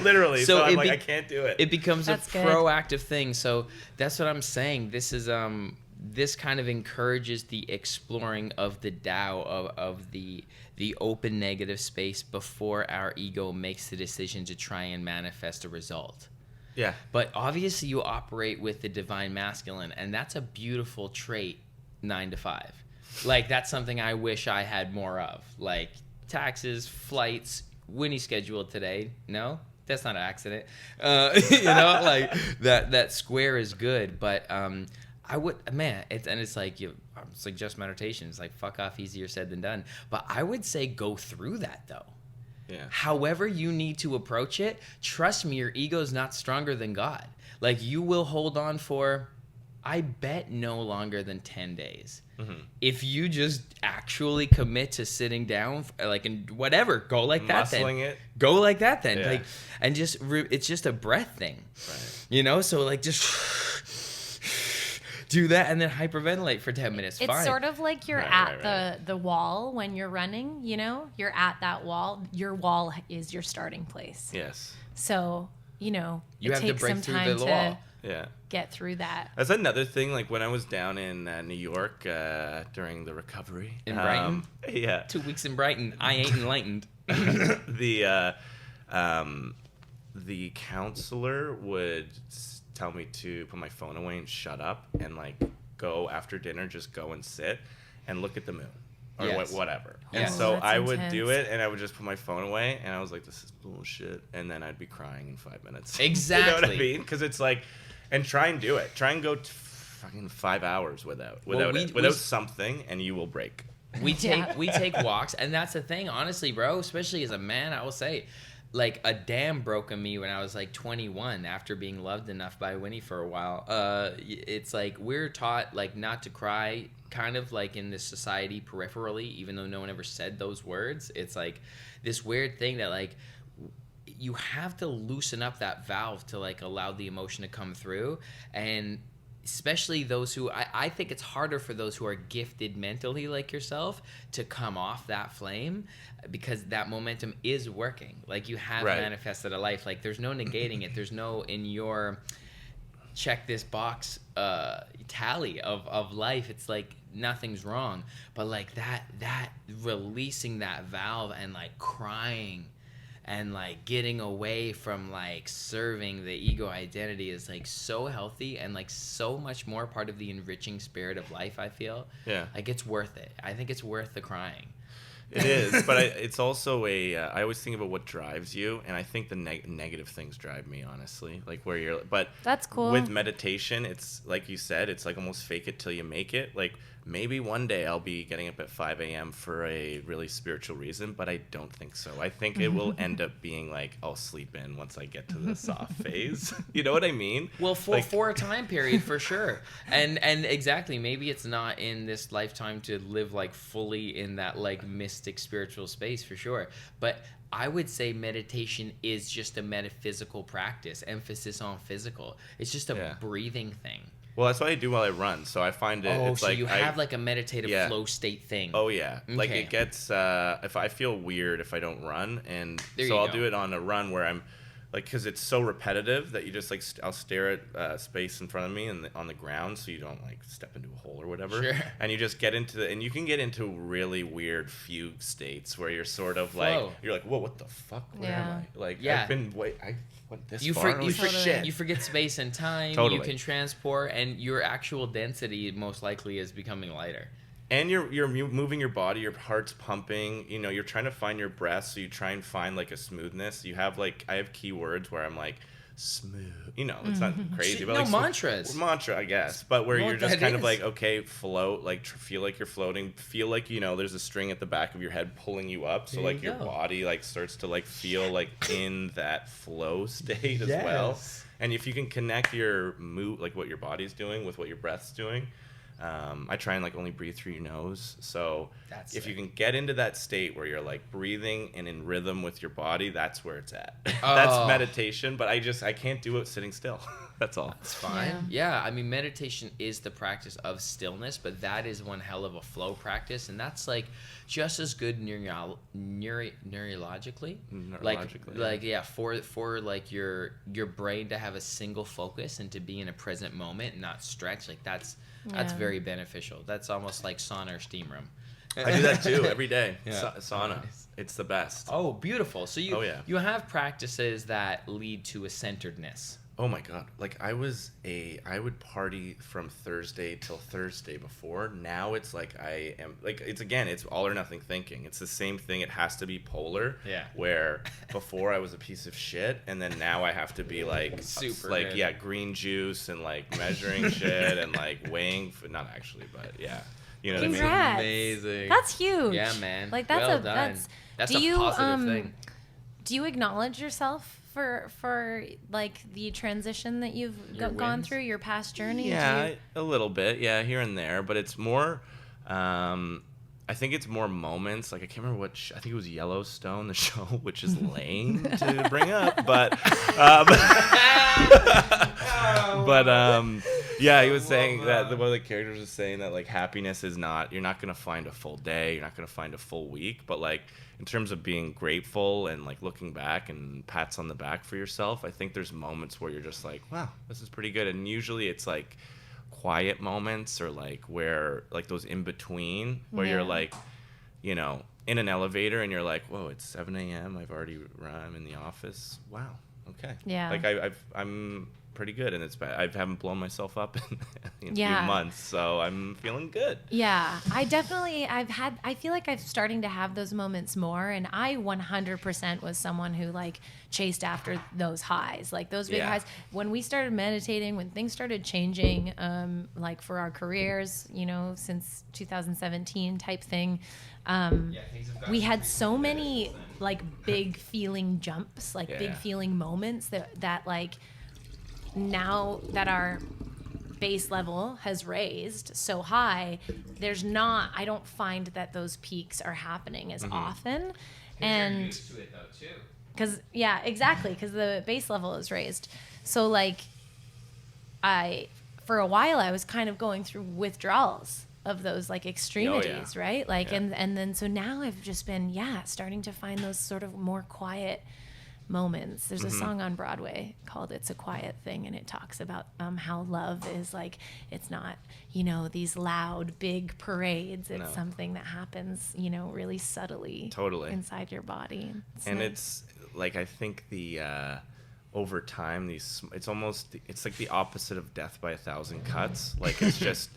S2: Literally. So I'm like, I can't do it.
S1: It becomes a proactive thing. So that's what I'm saying. This is this kind of encourages the exploring of the Tao, of the open negative space before our ego makes the decision to try and manifest a result.
S2: Yeah.
S1: But obviously you operate with the divine masculine, and that's a beautiful trait 9 to 5. Like, that's something I wish I had more of. Like, taxes, flights, Winnie scheduled today. No? That's not an accident. Like, that square is good. But I would, man, it's like it's like just meditation. It's like fuck off, easier said than done. But I would say go through that though.
S2: Yeah.
S1: However you need to approach it, trust me, your ego's not stronger than God. Like you will hold on for, I bet, no longer than 10 days. Mm-hmm. If you just actually commit to sitting down, like, and whatever, go like that then.
S2: Muscling it.
S1: Go like that then.
S2: Yeah.
S1: Like, and just, it's just a breath thing.
S2: Right.
S1: You know? So like just do that and then hyperventilate for 10 minutes.
S4: It's
S1: fine.
S4: sort of like you're at the wall when you're running, you know? You're at that wall. Your wall is your starting place.
S2: Yes.
S4: So, you know,
S1: You
S4: it
S1: have to
S4: takes
S1: break
S4: some
S1: through
S4: time
S1: the
S4: to
S1: wall.
S2: Yeah.
S4: get through that.
S2: That's another thing. Like when I was down in New York during the recovery.
S1: In Brighton?
S2: Yeah.
S1: 2 weeks in Brighton. I ain't enlightened.
S2: The counselor would tell me to put my phone away and shut up and like go after dinner, just go and sit and look at the moon or whatever. And
S1: Yes.
S2: so
S4: That's
S2: I would do
S4: intense.
S2: it and I would just put my phone away and I was like, this is bullshit. And then I'd be crying in 5 minutes.
S1: Exactly.
S2: You know what I mean? Because it's like, and try and do it. Try and go fucking 5 hours without something and you will break.
S1: We take walks, and that's the thing, honestly, bro, especially as a man, I will say, like, a dam broke on me when I was like 21 after being loved enough by Winnie for a while. It's like we're taught like not to cry, kind of like in this society peripherally, even though no one ever said those words. It's like this weird thing that like you have to loosen up that valve to like allow the emotion to come through. And especially those who, I think it's harder for those who are gifted mentally like yourself to come off that flame, because that momentum is working. Like you have manifested a life. Like there's no negating it. There's no in your check this box tally of life. It's like nothing's wrong. But like that releasing that valve and like crying and like getting away from like serving the ego identity is like so healthy and like so much more part of the enriching spirit of life, I feel.
S2: Yeah.
S1: Like it's worth it. I think it's worth the crying.
S2: It is, but it's also I always think about what drives you, and I think the negative things drive me, honestly. Like where you're, but
S4: That's cool.
S2: With meditation, it's like you said, it's like almost fake it till you make it. Like maybe one day I'll be getting up at 5 a.m. for a really spiritual reason, but I don't think so. I think it will end up being like I'll sleep in once I get to the soft phase. You know what I mean?
S1: Well, for a time period, for sure. And exactly, maybe it's not in this lifetime to live like fully in that like mystic spiritual space, for sure. But I would say meditation is just a metaphysical practice, emphasis on physical. It's just a breathing thing.
S2: Well, that's what I do while I run. So I find it.
S1: Oh,
S2: it's
S1: so
S2: like
S1: you have like a meditative flow state thing.
S2: Oh yeah, like
S1: Okay.
S2: it gets. If I feel weird if I don't run, and
S1: There
S2: so
S1: you
S2: I'll
S1: go.
S2: do it on a run where I'm, like, because it's so repetitive that you just like I'll stare at space in front of me and on the ground, so you don't like step into a hole or whatever.
S1: Sure.
S2: And you just get into and you can get into really weird fugue states where you're sort of like
S1: Flow.
S2: you're like, whoa, what the fuck? Where am I? Like
S1: Yeah.
S2: I've been I went this
S1: You,
S2: far.
S1: for,
S2: Holy
S1: you, for,
S2: shit.
S1: you forget space and time.
S2: Totally.
S1: You can transport, and your actual density most likely is becoming lighter.
S2: And you're moving your body, your heart's pumping, you know, you're trying to find your breath, so you try and find like a smoothness. You have like, I have keywords where I'm like, smooth, you know, it's not crazy, but
S1: No,
S2: like
S1: mantras.
S2: mantra, I guess, but where
S1: Know
S2: you're
S1: what
S2: just
S1: that
S2: kind of
S1: is.
S2: like, okay, float, like feel like you're floating, feel like, you know, there's a string at the back of your head pulling you up, so
S1: There
S2: like
S1: you
S2: your
S1: go.
S2: body like starts to like feel like in that flow state as well.
S1: Yes.
S2: And if you can connect your like what your body's doing with what your breath's doing. I try and like only breathe through your nose. So
S1: That's
S2: if
S1: sick.
S2: you can get into that state where you're like breathing and in rhythm with your body, that's where it's at.
S1: Oh.
S2: That's meditation, but I can't do it sitting still. That's all.
S1: It's fine. Yeah, I mean, meditation is the practice of stillness, but that is one hell of a flow practice, and that's like just as good neurologically.
S2: Neurologically,
S1: For like your brain to have a single focus and to be in a present moment and not stretch. Like that's very beneficial. That's almost like sauna or steam room.
S2: I do that too every day.
S1: Yeah.
S2: Sauna.
S1: Nice.
S2: It's the best.
S1: Oh, beautiful. So
S2: Oh, yeah.
S1: you have practices that lead to a centeredness.
S2: Oh my God. Like I would party from Thursday till Thursday before. Now it's like I am like, it's all or nothing thinking. It's the same thing. It has to be polar.
S1: Yeah.
S2: Where before I was a piece of shit, and then now I have to be like
S1: Super
S2: like
S1: good.
S2: yeah, green juice and like measuring shit and like weighing not actually, but yeah. You know what I mean?
S4: Congrats.
S1: Amazing.
S4: That's huge.
S1: Yeah, man.
S4: Like that's
S1: Well
S4: a
S1: done. That's
S4: do
S1: a
S4: you,
S1: positive thing.
S4: Do you acknowledge yourself for like the transition that you've
S1: Your
S4: gone
S1: wins?
S4: through, your past journey?
S2: Yeah, a little bit. Yeah, here and there, but it's more. I think it's more moments. Like I can't remember what. I think it was Yellowstone, the show, which is lame to bring up, but. Yeah, he was saying that one of the characters was saying that like happiness is not. You're not gonna find a full day. You're not gonna find a full week. But like in terms of being grateful and like looking back and pats on the back for yourself, I think there's moments where you're just like, wow, this is pretty good. And usually it's like quiet moments or like where like those in between where you're like, you know, in an elevator and you're like, whoa, it's 7 a.m. I'm in the office. Wow. Okay.
S4: Yeah.
S2: Like I'm pretty good, and I haven't blown myself up in a few months, so I'm feeling good.
S4: Yeah, I feel like I'm starting to have those moments more, and I 100% was someone who like chased after those highs, like those big highs. When we started meditating, when things started changing, like for our careers, you know, since 2017 type thing, we had so many like big feeling jumps, like big feeling moments that like, now that our base level has raised so high, I don't find that those peaks are happening as often. And
S1: you're used to it though too.
S4: because the base level is raised. So like for a while I was kind of going through withdrawals of those like extremities, right? Like, and then, so now I've just been, starting to find those sort of more quiet moments. There's a song on Broadway called "It's a Quiet Thing," and it talks about how love is like, it's not, you know, these loud big parades. It's something that happens, you know, really subtly, inside your body.
S2: It's like, I think the over time, it's like the opposite of death by 1,000 cuts. Like it's just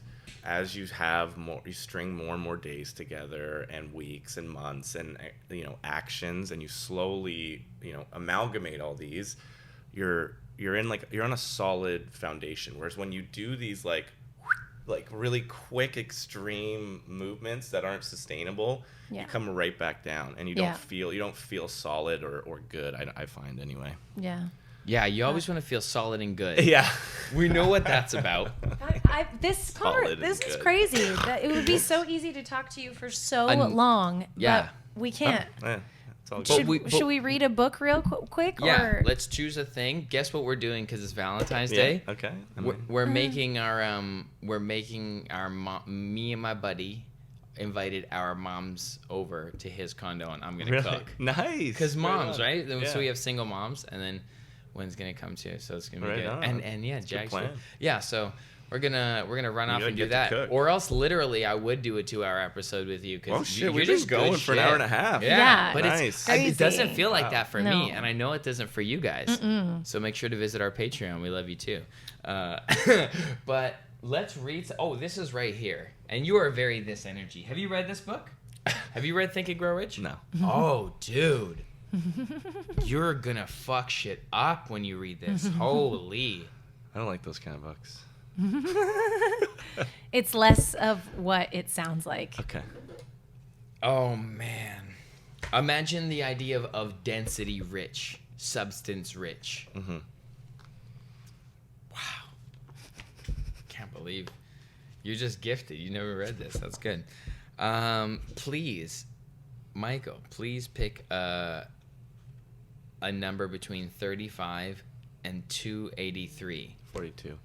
S2: as you string more and more days together and weeks and months and, you know, actions, and you slowly, you know, amalgamate all these, you're on a solid foundation. Whereas when you do these like really quick extreme movements that aren't sustainable, you come right back down, and you don't feel solid or good. I find anyway.
S1: Yeah, you always want to feel solid and good.
S2: Yeah.
S1: We know what that's about.
S4: This is crazy. It would be so easy to talk to you for so long, but we can't.
S2: It's all good.
S4: Should we read a book real quick?
S1: Yeah,
S4: or?
S1: let's choose a thing. Guess what we're doing, because it's Valentine's Day.
S2: Okay.
S1: We're making our me and my buddy invited our moms over to his condo, and I'm gonna cook.
S2: Nice.
S1: Because moms, right? So we have single moms, and then Wynn's gonna come too, so it's gonna be good. And yeah, Jack's so we're gonna run off and do that, or else literally I would do a 2-hour episode with you. Cause
S2: we're just going for an hour and a half.
S4: Yeah,
S1: but it doesn't feel like that for me, and I know it doesn't for you guys. So make sure to visit our Patreon. We love you too. But let's read. This is right here, and you are very this energy. Have you read this book? Have you read Think and Grow Rich?
S2: No.
S1: Oh, dude. You're gonna fuck shit up when you read this. Holy.
S2: I don't like those kind of books.
S4: It's less of what it sounds like.
S2: Okay.
S1: Oh, man. Imagine the idea of density rich, substance rich.
S2: Mm-hmm.
S1: Wow. Can't believe you're just gifted. You never read this. That's good. Please, Michael, please pick a number between 35 and 283.
S2: 42.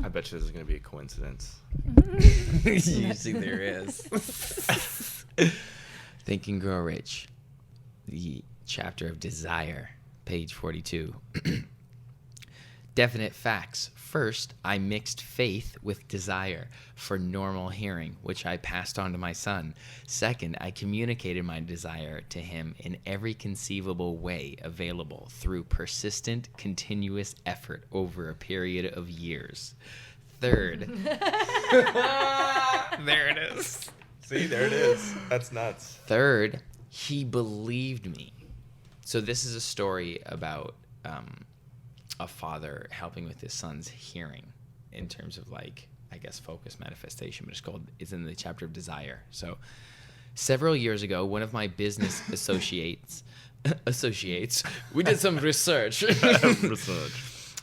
S2: I bet you this is going to be a coincidence.
S1: Usually there is. Think and Grow Rich, the chapter of desire, page 42. Definite facts. First, I mixed faith with desire for normal hearing, which I passed on to my son. Second, I communicated my desire to him in every conceivable way available through persistent, continuous effort over a period of years. Third, there it is.
S2: See, there it is. That's nuts.
S1: Third, he believed me. So this is a story about a father helping with his son's hearing in terms of like, I guess, focus manifestation, but it's in the chapter of desire. So several years ago, one of my business associates, we did some research.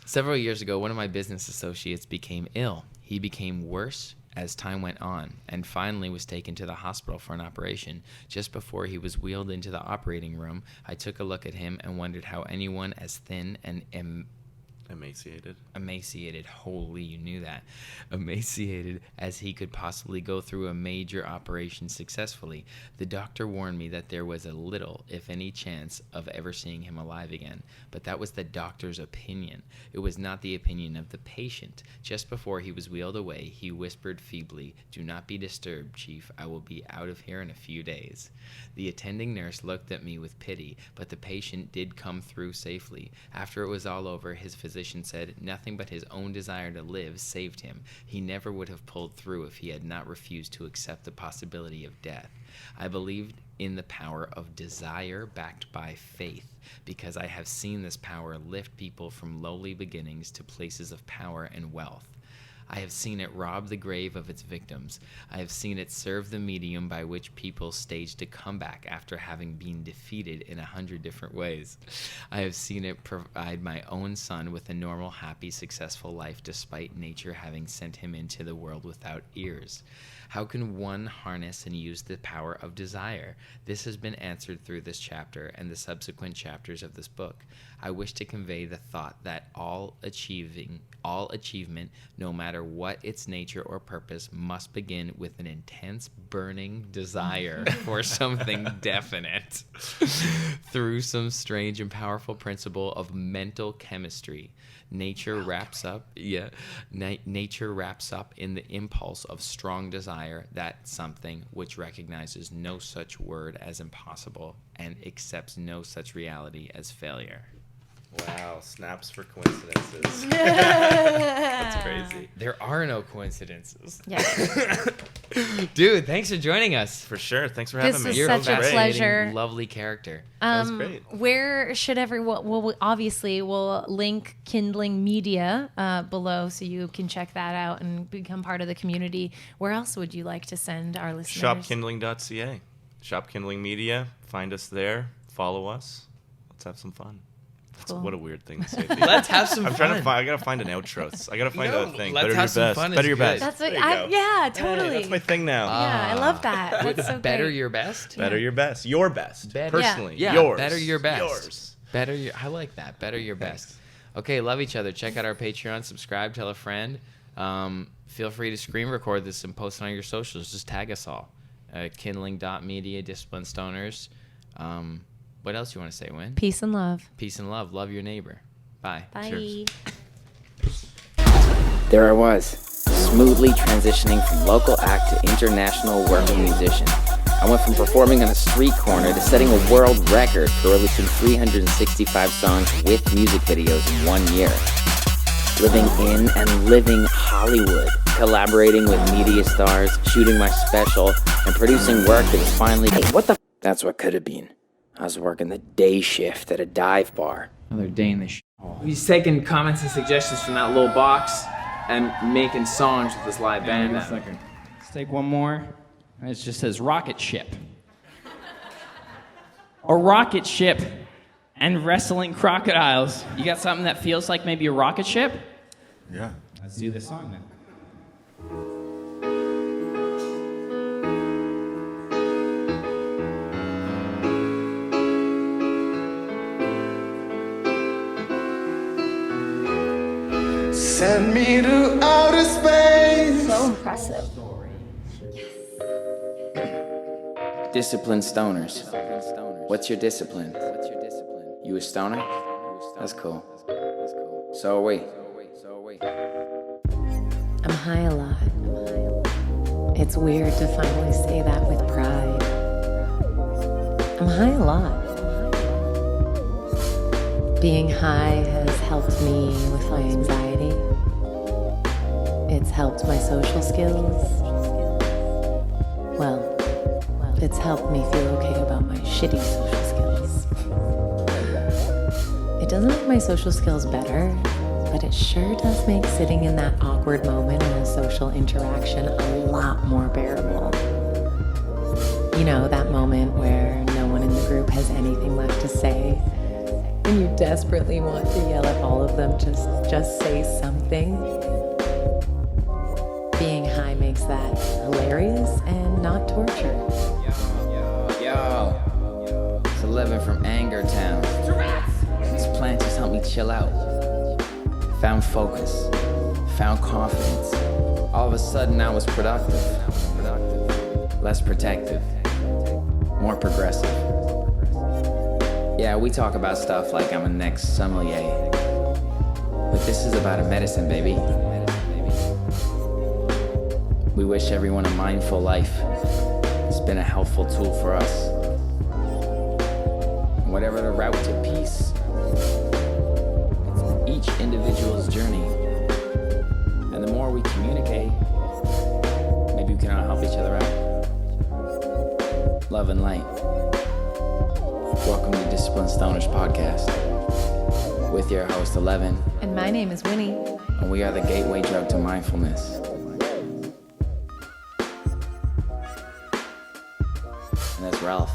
S1: Several years ago, one of my business associates became ill. He became worse as time went on and finally was taken to the hospital for an operation. Just before he was wheeled into the operating room, I took a look at him and wondered how anyone as thin and emaciated, holy, you knew that, emaciated as he could possibly go through a major operation successfully. The doctor warned me that there was a little, if any, chance of ever seeing him alive again, but that was the doctor's opinion. It was not the opinion of the patient. Just before he was wheeled away, he whispered feebly, "Do not be disturbed, Chief. I will be out of here in a few days." The attending nurse looked at me with pity, but the patient did come through safely. After it was all over, his physician said nothing but his own desire to live saved him. He never would have pulled through if he had not refused to accept the possibility of death. I believed in the power of desire backed by faith because I have seen this power lift people from lowly beginnings to places of power and wealth. I have seen it rob the grave of its victims. I have seen it serve the medium by which people staged a comeback after having been defeated in 100 different ways. I have seen it provide my own son with a normal, happy, successful life despite nature having sent him into the world without ears. How can one harness and use the power of desire? This has been answered through this chapter and the subsequent chapters of this book. I wish to convey the thought that all achievement, no matter what its nature or purpose, must begin with an intense, burning desire for something definite through some strange and powerful principle of mental chemistry. Nature wraps up in the impulse of strong desire, that something which recognizes no such word as impossible and accepts no such reality as failure.
S2: Wow, snaps for coincidences. That's crazy.
S1: There are no coincidences.
S4: Yeah.
S1: Dude, thanks for joining us.
S2: For sure. Thanks for having
S4: This
S2: me.
S4: was
S1: You're
S4: such a pleasure.
S1: Lovely character.
S2: That was great.
S4: Where should everyone? Well, obviously, we'll link Kindling Media below, so you can check that out and become part of the community. Where else would you like to send our listeners?
S2: Shopkindling.ca. Shop Kindling Media. Find us there. Follow us. Let's have some fun.
S4: Cool.
S2: What a weird thing to say.
S1: Let's have some
S2: I'm
S1: fun.
S2: trying to find. I gotta find an outro. I gotta find a thing.
S1: let's
S2: Better
S1: have
S2: your
S1: some
S2: best.
S1: fun is
S2: Better your
S1: good.
S2: best.
S4: That's what.
S2: There you go.
S4: Yeah,
S2: Hey,
S4: totally.
S2: that's my thing now.
S4: Yeah, I love that. That's so
S1: Better
S4: great.
S1: your best.
S2: Better your best. Your best.
S1: Better-
S2: Personally.
S1: Yeah,
S2: Yours.
S1: better your best.
S2: Yours.
S1: I like that. Better your best. Okay, love each other. Check out our Patreon. Subscribe. Tell a friend. Feel free to screen record this and post it on your socials. Just tag us all. Kindling.media, Discipline Stoners. What else you want to say, Win?
S4: Peace and love.
S1: Peace and love. Love your neighbor. Bye.
S4: Bye.
S2: Cheers.
S3: There I was, smoothly transitioning from local act to international working musician. I went from performing on a street corner to setting a world record for releasing 365 songs with music videos in 1 year. Living in and living Hollywood, collaborating with media stars, shooting my special, and producing work that was finally... Hey, what the f***? That's what could have been. I was working the day shift at a dive bar.
S1: Another day in the shithole. He's taking comments and suggestions from that little box and making songs with this live band.
S5: Wait a second. Let's take one more. And it just says rocket ship. A rocket ship and wrestling crocodiles. You got something that feels like maybe a rocket ship?
S6: Yeah.
S5: Let's do this song then.
S6: Send me to outer space.
S4: So impressive.
S3: Discipline stoners. What's your discipline? You a stoner? That's cool. So are we.
S7: high a lot. It's weird to finally say that with pride. I'm high a lot. Being high has helped me with my anxiety. It's helped my social skills. Well, it's helped me feel okay about my shitty social skills. It doesn't make my social skills better, but it sure does make sitting in that awkward moment in a social interaction a lot more bearable. You know, that moment where no one in the group has anything left to say, and you desperately want to yell at all of them, just say something. Being high makes that hilarious and not torture.
S3: Yo, it's Ellevan from Anger Town. This plant just helped me chill out. Found focus, found confidence. All of a sudden I was productive, less protective, more progressive. Yeah, we talk about stuff like I'm a next sommelier, but this is about a medicine, baby. We wish everyone a mindful life. It's been a helpful tool for us. Whatever the route to peace, it's each individual's journey. And the more we communicate, maybe we can all help each other out. Love and light. Welcome to Disciplined Stoners Podcast with your host, Ellevan.
S4: And my name is Winnie.
S3: And we are the gateway drug to mindfulness. And that's Ralph.